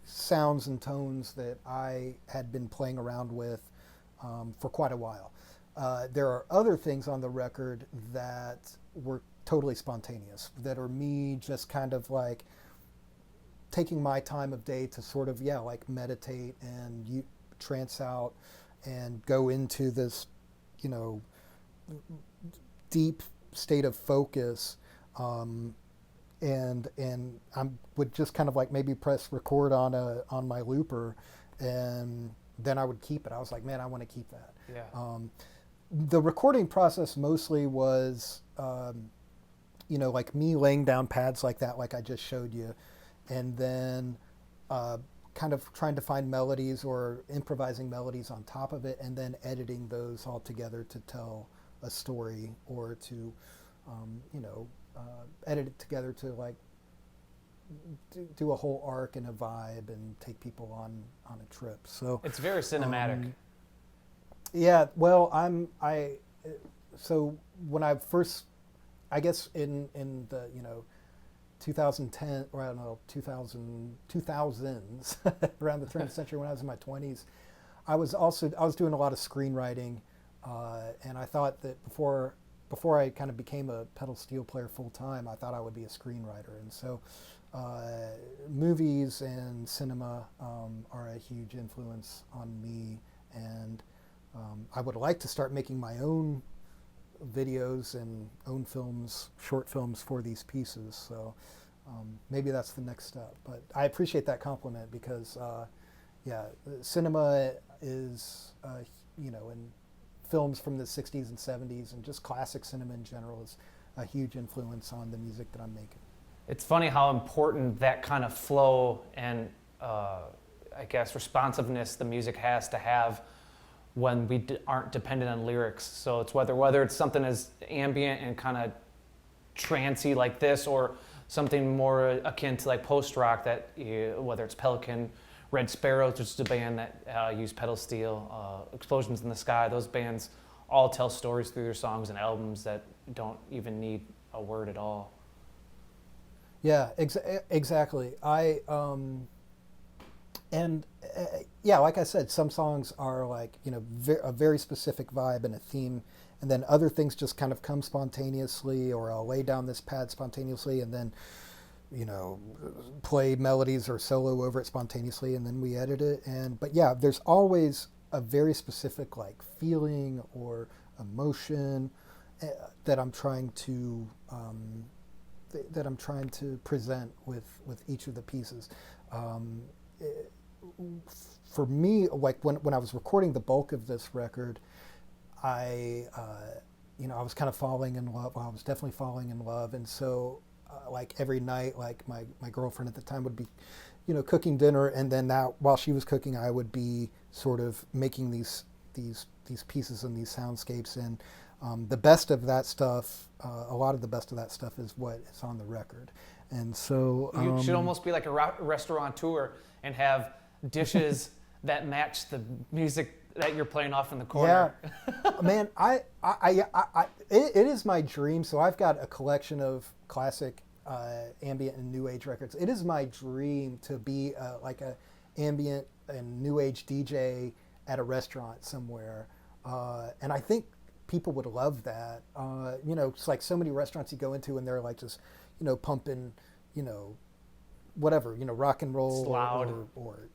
sounds and tones that I had been playing around with for quite a while. There are other things on the record that were totally spontaneous, that are me just kind of like taking my time of day to sort of, like meditate and trance out and go into this, deep state of focus. And I would just kind of like maybe press record on my looper, and then I would keep it. I was like, man, I want to keep that. Yeah. The recording process mostly was, like me laying down pads like that, like I just showed you, and then kind of trying to find melodies or improvising melodies on top of it, and then editing those all together to tell a story, or to, edit it together to like do a whole arc and a vibe and take people on a trip. So it's very cinematic. Yeah, well, so when I first, I guess in the 2010, or I don't know, 2000s, around the turn of the century, when I was in my 20s, I was doing a lot of screenwriting, and I thought that before I kind of became a pedal steel player full time, I thought I would be a screenwriter. And so movies and cinema are a huge influence on me, and I would like to start making my own videos and own films, short films for these pieces. So maybe that's the next step. But I appreciate that compliment, because cinema is, and films from the 60s and 70s and just classic cinema in general is a huge influence on the music that I'm making. It's funny how important that kind of flow and I guess responsiveness the music has to have when we aren't dependent on lyrics. So it's whether it's something as ambient and kind of trancey like this, or something more akin to like post-rock, that whether it's Pelican, Red Sparrows, which is a band that use pedal steel, Explosions in the Sky, those bands all tell stories through their songs and albums that don't even need a word at all. Yeah, exactly. Like I said, some songs are like, a very specific vibe and a theme, and then other things just kind of come spontaneously, or I'll lay down this pad spontaneously and then, play melodies or solo over it spontaneously, and then we edit it. But yeah, there's always a very specific like feeling or emotion that I'm trying to present with each of the pieces. For me, like when I was recording the bulk of this record, I was kind of falling in love. Well, I was definitely falling in love, and so like every night, like my girlfriend at the time would be, cooking dinner, and then while she was cooking, I would be sort of making these pieces and these soundscapes, and the best of that stuff, a lot of the best of that stuff is what is on the record. And so you should almost be like a restaurateur and have dishes that match the music that you're playing off in the corner. Yeah, man, it is my dream. So I've got a collection of classic ambient and new age records. It is my dream to be like a ambient and new age DJ at a restaurant somewhere, and I think people would love that. It's like so many restaurants you go into and they're like just, pumping, whatever, rock and roll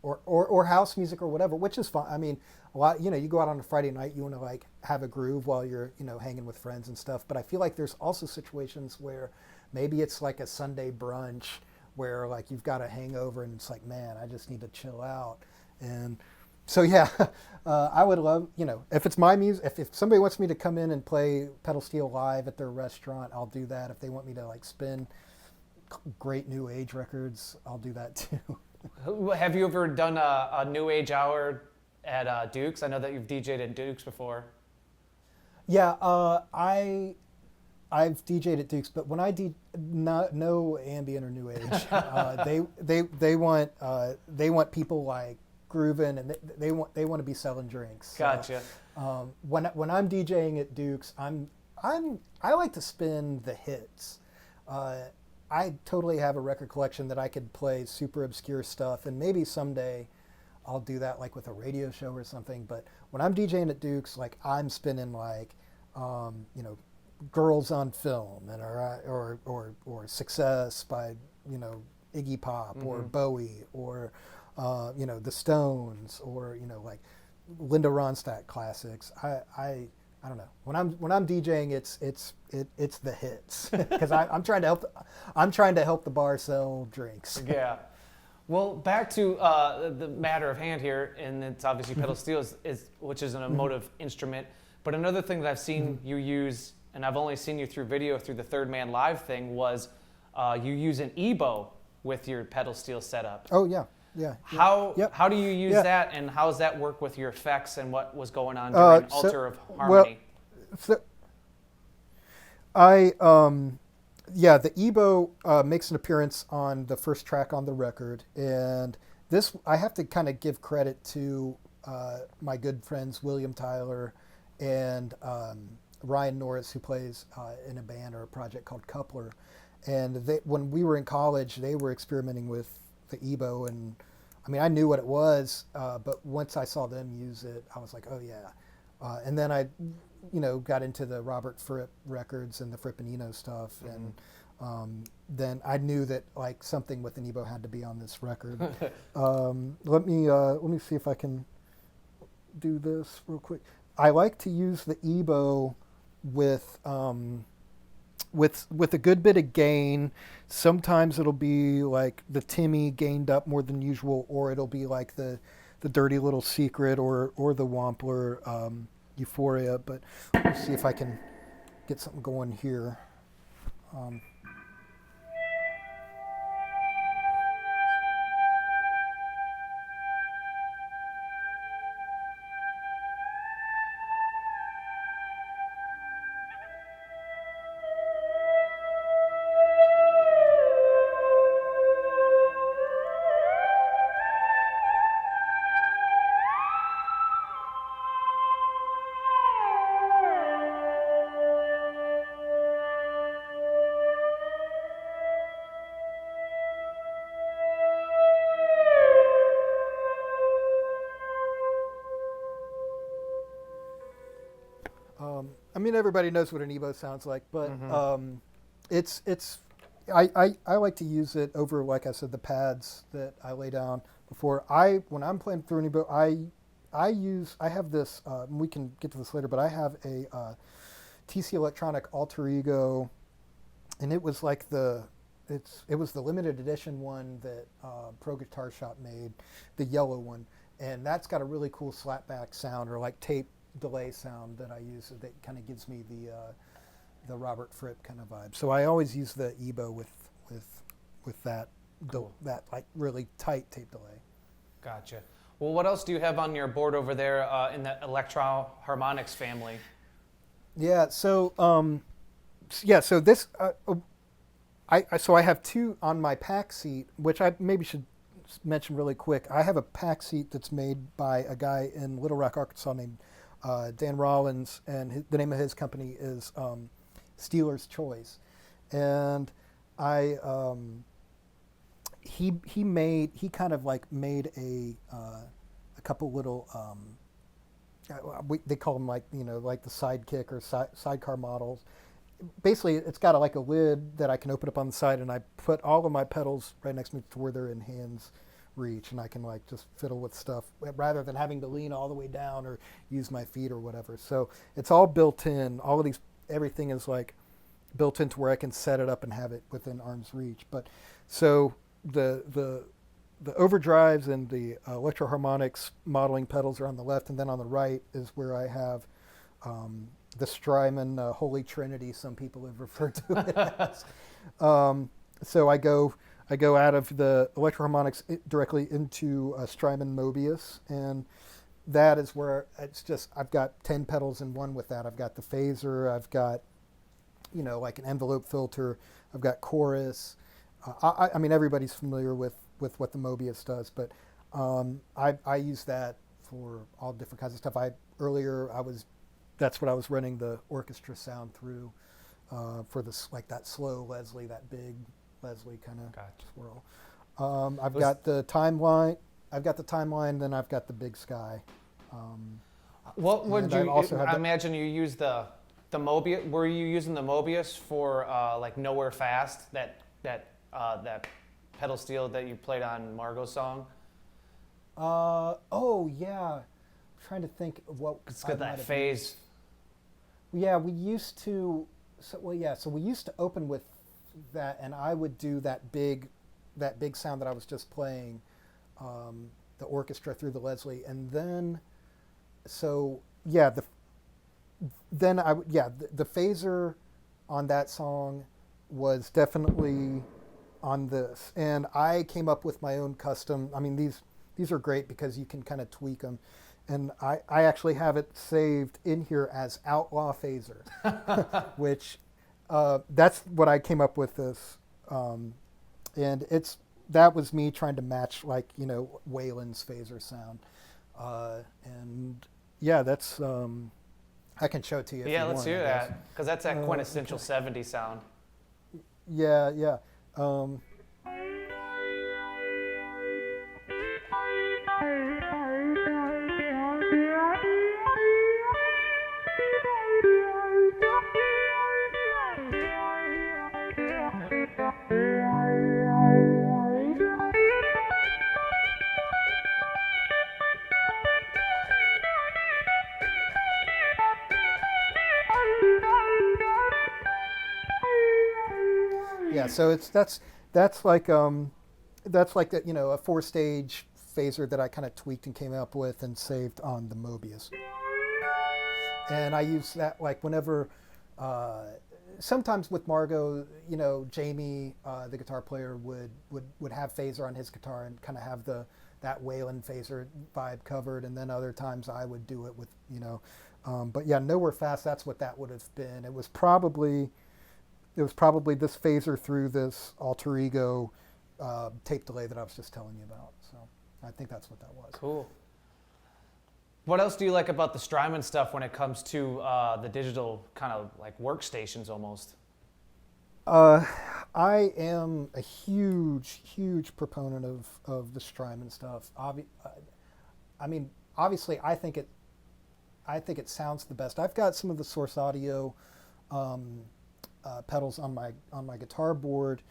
or house music or whatever, which is fun. I mean, a lot, you go out on a Friday night, you want to like have a groove while you're, hanging with friends and stuff. But I feel like there's also situations where maybe it's like a Sunday brunch where like you've got a hangover and it's like, man, I just need to chill out. And so, yeah, I would love, if it's my music, if somebody wants me to come in and play pedal steel live at their restaurant, I'll do that. If they want me to like spin great new age records, I'll do that too. Have you ever done a new age hour at Duke's? I know that you've DJ'd at Duke's before. Yeah, I've DJ'd at Duke's, but when I no ambient or new age, they want people like grooving, and they want to be selling drinks. Gotcha. When I'm DJing at Duke's, I like to spin the hits. I totally have a record collection that I could play super obscure stuff, and maybe someday I'll do that like with a radio show or something. But when I'm DJing at Duke's, like I'm spinning like, Girls on Film and or Success by Iggy Pop or Bowie or the Stones or like Linda Ronstadt classics. I don't know. When I'm DJing, it's the hits because I'm trying to help the bar sell drinks. Yeah. Well, back to the matter of hand here, and it's obviously pedal steel which is an emotive instrument. But another thing that I've seen you use, and I've only seen you through video through the Third Man Live thing, was you use an EBow with your pedal steel setup. Oh yeah. Yeah. How do you use that, and how does that work with your effects and what was going on during Altar of Harmony? The EBow makes an appearance on the first track on the record, and this I have to kind of give credit to my good friends William Tyler and Ryan Norris, who plays in a band or a project called Coupler, and when we were in college, they were experimenting with the EBow, and I mean I knew what it was, but once I saw them use it, I was like, oh yeah, and then I got into the Robert Fripp records and the Fripp and Eno stuff, and then I knew that like something with an EBow had to be on this record. Let me see if I can do this real quick. I like to use the EBow with a good bit of gain. Sometimes it'll be like the Timmy gained up more than usual, or it'll be like the Dirty Little Secret or the Wampler Euphoria. But let's see if I can get something going here. I mean, everybody knows what an EBow sounds like, but I like to use it over, like I said, the pads that I lay down before. When I'm playing through an EBow, I have this. We can get to this later, but I have a TC Electronic Alter Ego, and it was like it was the limited edition one that Pro Guitar Shop made, the yellow one, and that's got a really cool slapback sound or like tape delay sound that I use that kind of gives me the Robert Fripp kind of vibe. So I always use the EBow with that that like really tight tape delay. Gotcha. Well, what else do you have on your board over there in the Electro Harmonics family? Yeah. So so this I have two on my pack seat, which I maybe should mention really quick. I have a pack seat that's made by a guy in Little Rock, Arkansas named Dan Rollins, and the name of his company is Steeler's Choice. And he kind of like made a couple little they call them like like the sidekick or sidecar models. Basically, it's got like a lid that I can open up on the side, and I put all of my pedals right next to me to where they're in hands reach, and I can like just fiddle with stuff rather than having to lean all the way down or use my feet or whatever. So it's all built in. All of these, everything is like built into where I can set it up and have it within arm's reach. But so the overdrives and the electro-harmonics modeling pedals are on the left, and then on the right is where I have the Strymon Holy Trinity, some people have referred to it as. So I go out of the electro-harmonics directly into Strymon Mobius, and that is where it's just, I've got 10 pedals in one with that. I've got the phaser, I've got, like an envelope filter, I've got chorus. I mean, everybody's familiar with what the Mobius does, but I use that for all different kinds of stuff. That's what I was running the orchestra sound through for this, like that slow Leslie, that big Leslie kind of swirl. I've got the timeline. Then I've got the big sky. What would you? I imagine you use the Mobius. Were you using the Mobius for like Nowhere Fast? That pedal steel that you played on Margo's song? Oh yeah. I'm trying to think of what. It's got that phase. Yeah, we used to. So we used to open with that, and I would do that big sound that I was just playing, the orchestra through the Leslie, and then, the phaser on that song was definitely on this, and I came up with my own custom. I mean, these are great because you can kind of tweak them. And I actually have it saved in here as Outlaw Phaser, which that's what I came up with this. And that was me trying to match like, Waylon's phaser sound. And yeah, that's, I can show it to you. Yeah, let's hear that. Because that's that quintessential 70s sound. Yeah. Yeah, so that's like a 4-stage phaser that I kind of tweaked and came up with and saved on the Mobius. And I use that like whenever, sometimes with Margo, Jamie, the guitar player, would have phaser on his guitar and kind of have that Waylon phaser vibe covered, and then other times I would do it with but yeah, Nowhere Fast. That's what that would have been. It was probably this phaser through this alter ego tape delay that I was just telling you about. So I think that's what that was. Cool. What else do you like about the Strymon stuff when it comes to the digital kind of like workstations almost? I am a huge proponent of the Strymon stuff. I mean, obviously, I think it sounds the best. I've got some of the Source Audio pedals on my guitar board,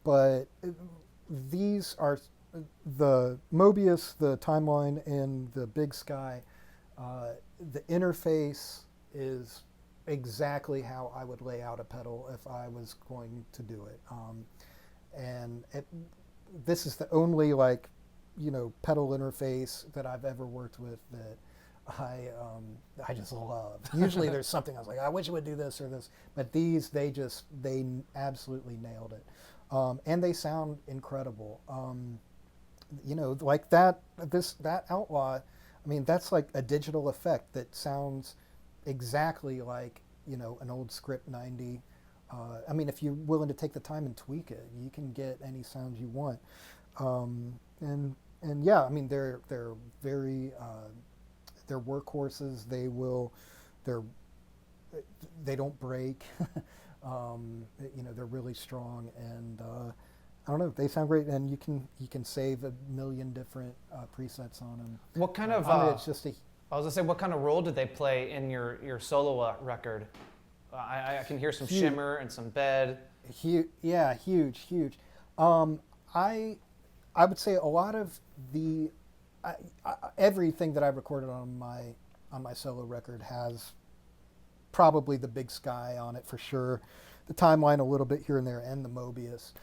but these are the Mobius, the Timeline, and the Big Sky. The interface is exactly how I would lay out a pedal if I was going to do it. And this is the only pedal interface that I've ever worked with that I just love. Usually there's something I was like, I wish it would do this or this, but these, they absolutely nailed it. And they sound incredible. Like that Outlaw, I mean, that's like a digital effect that sounds exactly like, an old Script 90. I mean, if you're willing to take the time and tweak it, you can get any sound you want. and yeah, I mean they're very they're workhorses. They don't break. They're really strong, and I don't know. They sound great, and you can save a million different presets on them. What kind of? It's just a. I was gonna say, what kind of role did they play in your solo record? I can hear some shimmer and some bed. Huge. I would say a lot of the everything that I recorded on my solo record has probably the Big Sky on it for sure, the Timeline a little bit here and there, and the Mobius.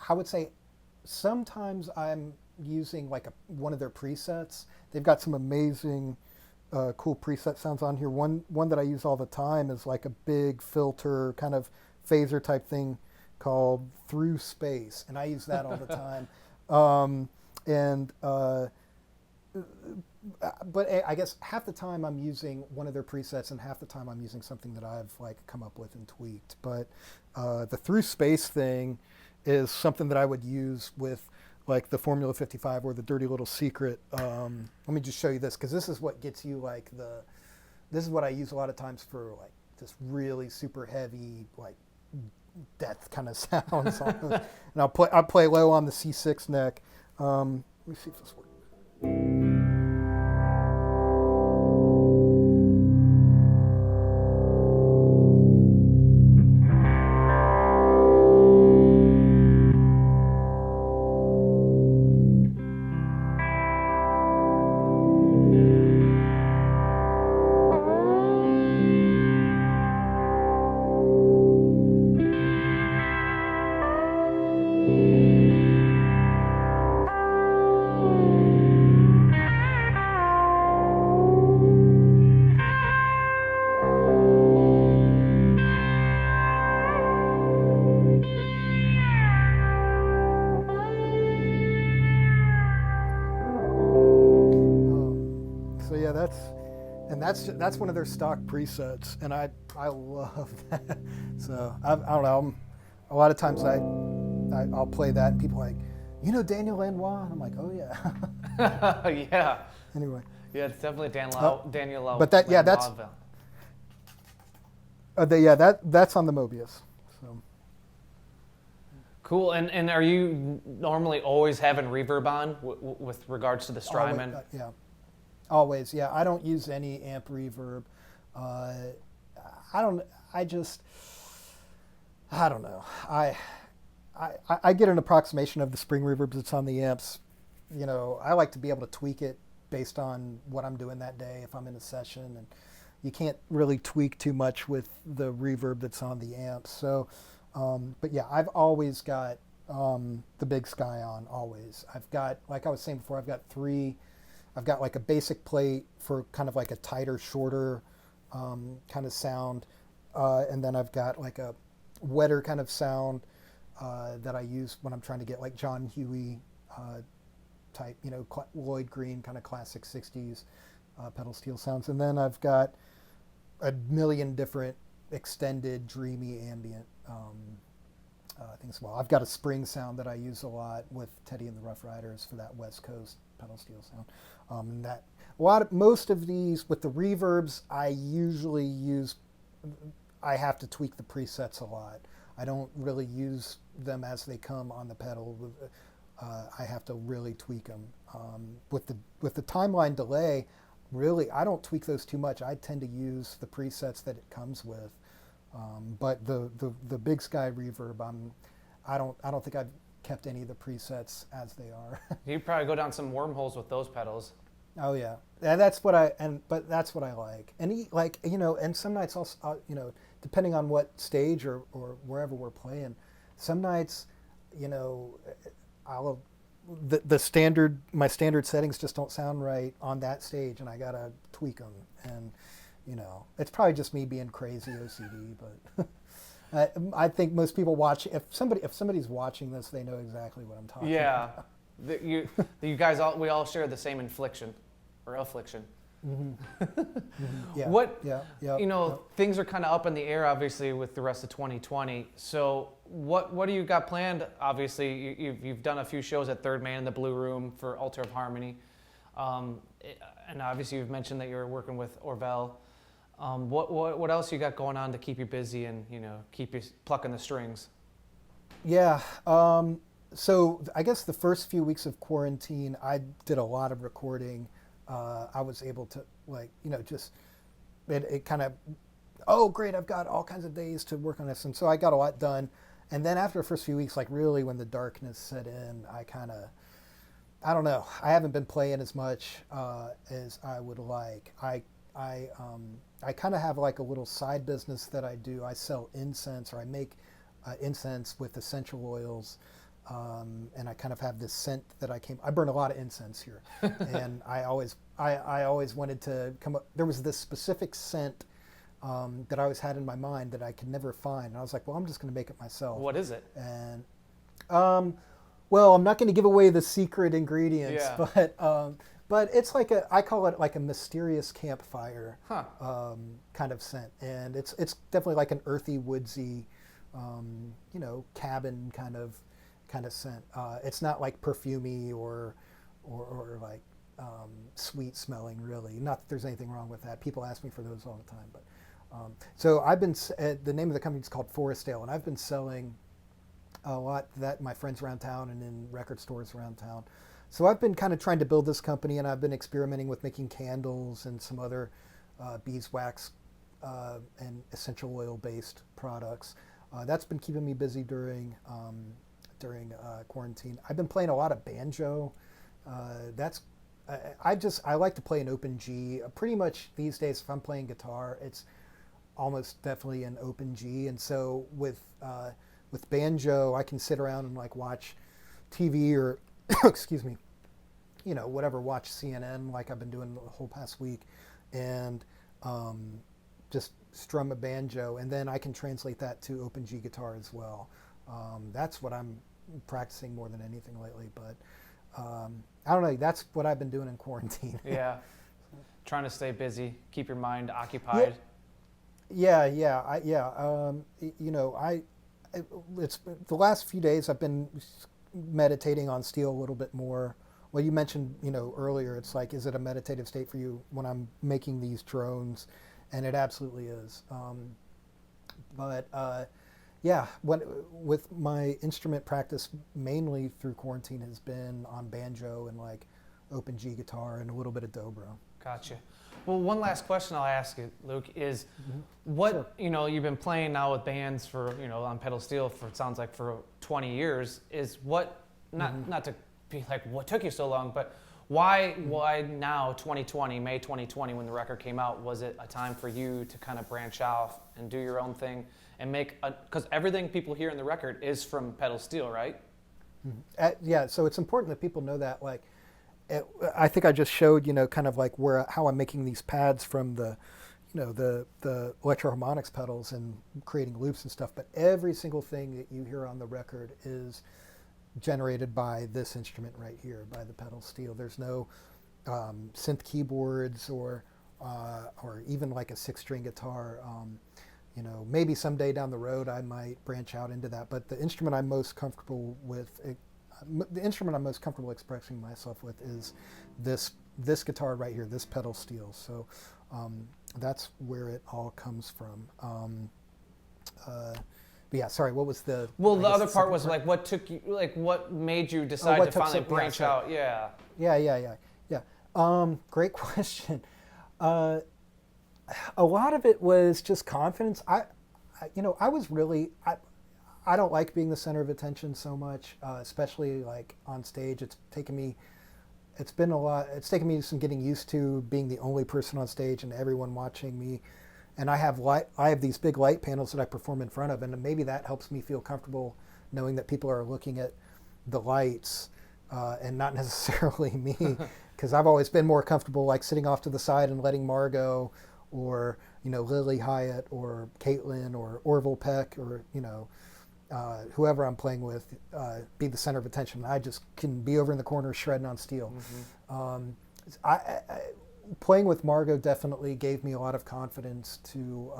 I would say sometimes I'm using like one of their presets. They've got some amazing cool preset sounds on here. One that I use all the time is like a big filter kind of phaser type thing called Through Space, and I use that all the time. But I guess half the time I'm using one of their presets, and half the time I'm using something that I've like come up with and tweaked. But the Through Space thing is something that I would use with like the Formula 55 or the Dirty Little Secret. Let me just show you this, because this is what gets you like this is what I use a lot of times for like this really super heavy like death kind of sounds. And I'll play low on the C6 neck. Let me see if this works. That's one of their stock presets, and I love that. So I don't know. A lot of times I'll play that, and people are like, Daniel Lanois, and I'm like, oh yeah. Yeah. Anyway. Yeah, it's definitely Daniel. But that's that's on the Mobius. So. Cool. And are you normally always having reverb on with regards to the Strymon? Yeah. Always, yeah. I don't use any amp reverb. I don't know. I get an approximation of the spring reverbs that's on the amps. I like to be able to tweak it based on what I'm doing that day if I'm in a session, and you can't really tweak too much with the reverb that's on the amps. So, but yeah, I've always got the Big Sky on, always. I've got, like I was saying before, I've got like a basic plate for kind of like a tighter, shorter kind of sound. And then I've got like a wetter kind of sound that I use when I'm trying to get like John Huey type, Lloyd Green kind of classic 60s pedal steel sounds. And then I've got a million different extended, dreamy ambient things. Well, I've got a spring sound that I use a lot with Teddy and the Rough Riders for that West Coast pedal steel sound. And that most of these with the reverbs, I usually use. I have to tweak the presets a lot. I don't really use them as they come on the pedal. I have to really tweak them. With the timeline delay, really, I don't tweak those too much. I tend to use the presets that it comes with. But the Big Sky reverb, I don't think I've kept any of the presets as they are. You probably go down some wormholes with those pedals. Oh yeah, and that's what I like. And and some nights also, depending on what stage or wherever we're playing, some nights, my standard settings just don't sound right on that stage, and I gotta tweak them. And it's probably just me being crazy OCD, but. I think most people watch. If somebody's watching this, they know exactly what I'm talking about. Yeah, you guys we all share the same affliction. Yeah. What, Yeah. things are kind of up in the air, obviously, with the rest of 2020. So what do you got planned? Obviously, you've done a few shows at Third Man in the Blue Room for Altar of Harmony. And obviously, you've mentioned that you're working with Orville. What else you got going on to keep you busy and, keep you plucking the strings? Yeah. So I guess the first few weeks of quarantine, I did a lot of recording. I was able to it kind of, oh great, I've got all kinds of days to work on this, and so I got a lot done. And then after the first few weeks, like really when the darkness set in, I don't know, I haven't been playing as much as I would like. I kind of have like a little side business that I do. I sell incense, or I make incense with essential oils. And I kind of have this scent that I burn a lot of incense here. And I always wanted to come up, there was this specific scent that I always had in my mind that I could never find. And I was like, well, I'm just going to make it myself. What is it? And, well, I'm not going to give away the secret ingredients, but it's like I call it like a mysterious campfire kind of scent. And it's definitely like an earthy, woodsy, cabin kind of scent. It's not like perfumey or like sweet smelling, really. Not that there's anything wrong with that. People ask me for those all the time. But so I've been, the name of the company is called Forestdale, and I've been selling a lot that in my friends around town and in record stores around town. So I've been kind of trying to build this company, and I've been experimenting with making candles and some other beeswax and essential oil based products. That's been keeping me busy during quarantine. I've been playing a lot of banjo. I like to play an open G. Pretty much these days, if I'm playing guitar, it's almost definitely an open G. And so with banjo, I can sit around and like watch TV or excuse me, whatever, watch CNN like I've been doing the whole past week, and just strum a banjo, and then I can translate that to open G guitar as well. That's what I'm practicing more than anything lately, but I don't know, that's what I've been doing in quarantine. Yeah. Trying to stay busy, keep your mind occupied. It's the last few days I've been meditating on steel a little bit more. Well, you mentioned, earlier, it's like, is it a meditative state for you when I'm making these drones? And it absolutely is. With my instrument practice, mainly through quarantine, has been on banjo and like open G guitar and a little bit of dobro. Gotcha. Well, one last question I'll ask you, Luke, is what, you've been playing now with bands for, on pedal steel for, it sounds like, for 20 years, is what, not to be like, what took you so long, but why now, 2020, May 2020, when the record came out, was it a time for you to kind of branch off and do your own thing and make, because everything people hear in the record is from pedal steel, right? So it's important that people know that, like, I think I just showed, kind of like how I'm making these pads from the electroharmonics pedals and creating loops and stuff. But every single thing that you hear on the record is generated by this instrument right here, by the pedal steel. There's no synth keyboards or even like a 6-string guitar. Maybe someday down the road I might branch out into that. But the instrument I'm most comfortable with. The instrument I'm most comfortable expressing myself with is this guitar right here, this pedal steel. So that's where it all comes from. Sorry, what was the... Well, the other part was like, what took you, like, what made you decide to finally branch out? Yeah. Great question. A lot of it was just confidence. I was really... I don't like being the center of attention so much, especially like on stage. It's taken me some getting used to being the only person on stage and everyone watching me. And I have these big light panels that I perform in front of, and maybe that helps me feel comfortable knowing that people are looking at the lights and not necessarily me, because I've always been more comfortable like sitting off to the side and letting Margo or Lily Hyatt or Caitlin or Orville Peck or whoever I'm playing with, be the center of attention. I just can be over in the corner shredding on steel. playing with Margo definitely gave me a lot of confidence to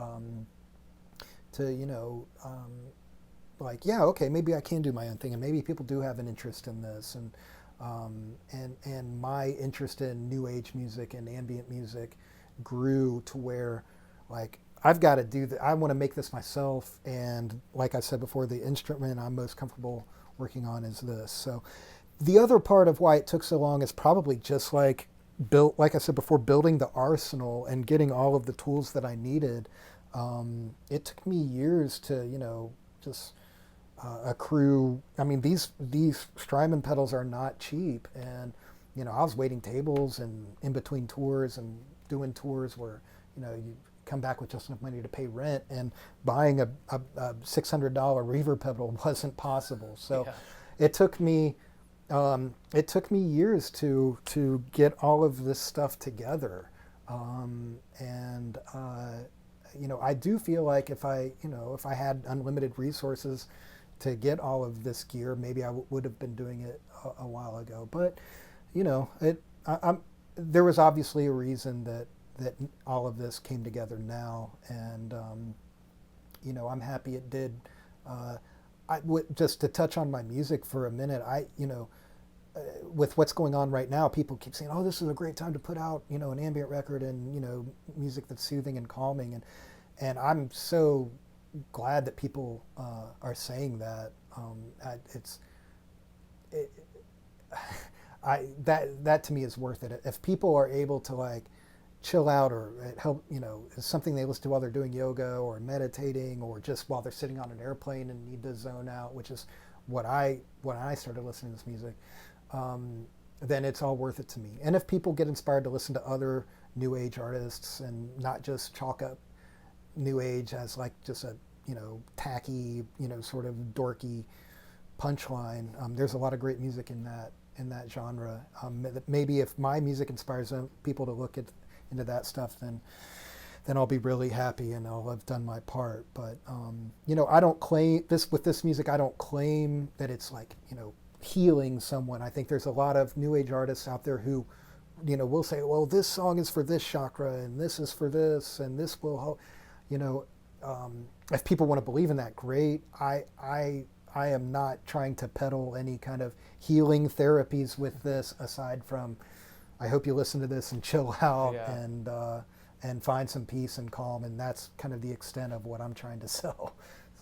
like, yeah, okay, maybe I can do my own thing, and maybe people do have an interest in this, and my interest in new age music and ambient music grew to where, like, I've got to do that. I want to make this myself, and like I said before, the instrument I'm most comfortable working on is this. So the other part of why it took so long is probably just like like I said before, building the arsenal and getting all of the tools that I needed. It took me years to, just accrue. I mean, these Strymon pedals are not cheap, and I was waiting tables and in between tours and doing tours where you come back with just enough money to pay rent, and buying a $600 reverb pedal wasn't possible. So it took me years to get all of this stuff together, and I do feel like if I had unlimited resources to get all of this gear, maybe I would have been doing it a while ago. But there was obviously a reason that all of this came together now, and I'm happy it did. Just to touch on my music for a minute, with what's going on right now, people keep saying, "Oh, this is a great time to put out, an ambient record and music that's soothing and calming," and I'm so glad that people are saying that. That to me is worth it. If people are able to like chill out, or help, it's something they listen to while they're doing yoga or meditating, or just while they're sitting on an airplane and need to zone out, which is when I started listening to this music, then it's all worth it to me. And if people get inspired to listen to other new age artists and not just chalk up new age as like just a tacky, sort of dorky punchline, there's a lot of great music in that genre. Maybe if my music inspires people to look into that stuff, then I'll be really happy and I'll have done my part. But I don't claim this with this music. I don't claim that it's like healing someone. I think there's a lot of new age artists out there who will say, well, this song is for this chakra and this is for this and this will help. If people want to believe in that, great. I am not trying to peddle any kind of healing therapies with this, aside from I hope you listen to this and chill out and find some peace and calm, and that's kind of the extent of what I'm trying to sell.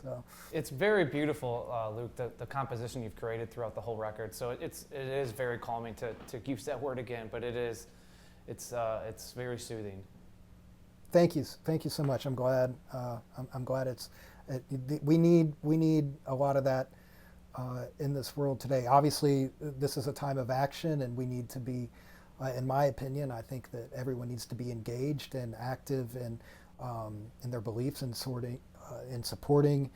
So it's very beautiful, Luke, the composition you've created throughout the whole record. So it is very calming, to use that word again, but it's very soothing. Thank you so much. I'm glad. I'm glad we need a lot of that in this world today. Obviously, this is a time of action, and we need to be. In my opinion, I think that everyone needs to be engaged and active in their beliefs and supporting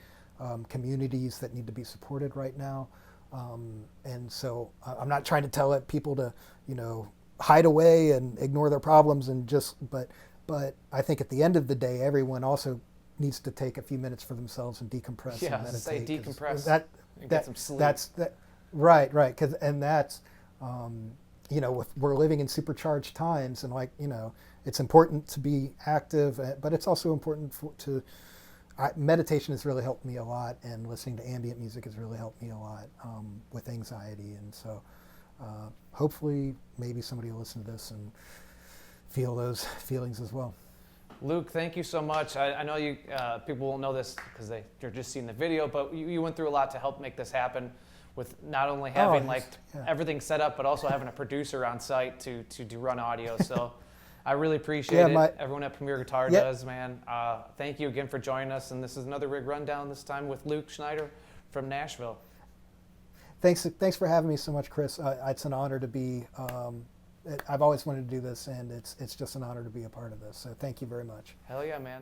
communities that need to be supported right now. And so I'm not trying to tell people to hide away and ignore their problems and but I think at the end of the day, everyone also needs to take a few minutes for themselves and decompress and meditate. Say decompress and get some sleep. Right. Because that's we're living in supercharged times, and it's important to be active, but it's also important meditation has really helped me a lot, and listening to ambient music has really helped me a lot with anxiety, and so hopefully maybe somebody will listen to this and feel those feelings as well. Luke, thank you so much. I know you people won't know this because they're just seeing the video, but you went through a lot to help make this happen, with not only having everything set up, but also having a producer on site to run audio. So I really appreciate it. Everyone at Premier Guitar does, man. Thank you again for joining us. And this is another Rig Rundown, this time with Luke Schneider from Nashville. Thanks for having me so much, Chris. It's an honor to be. I've always wanted to do this, and it's just an honor to be a part of this. So thank you very much. Hell yeah, man.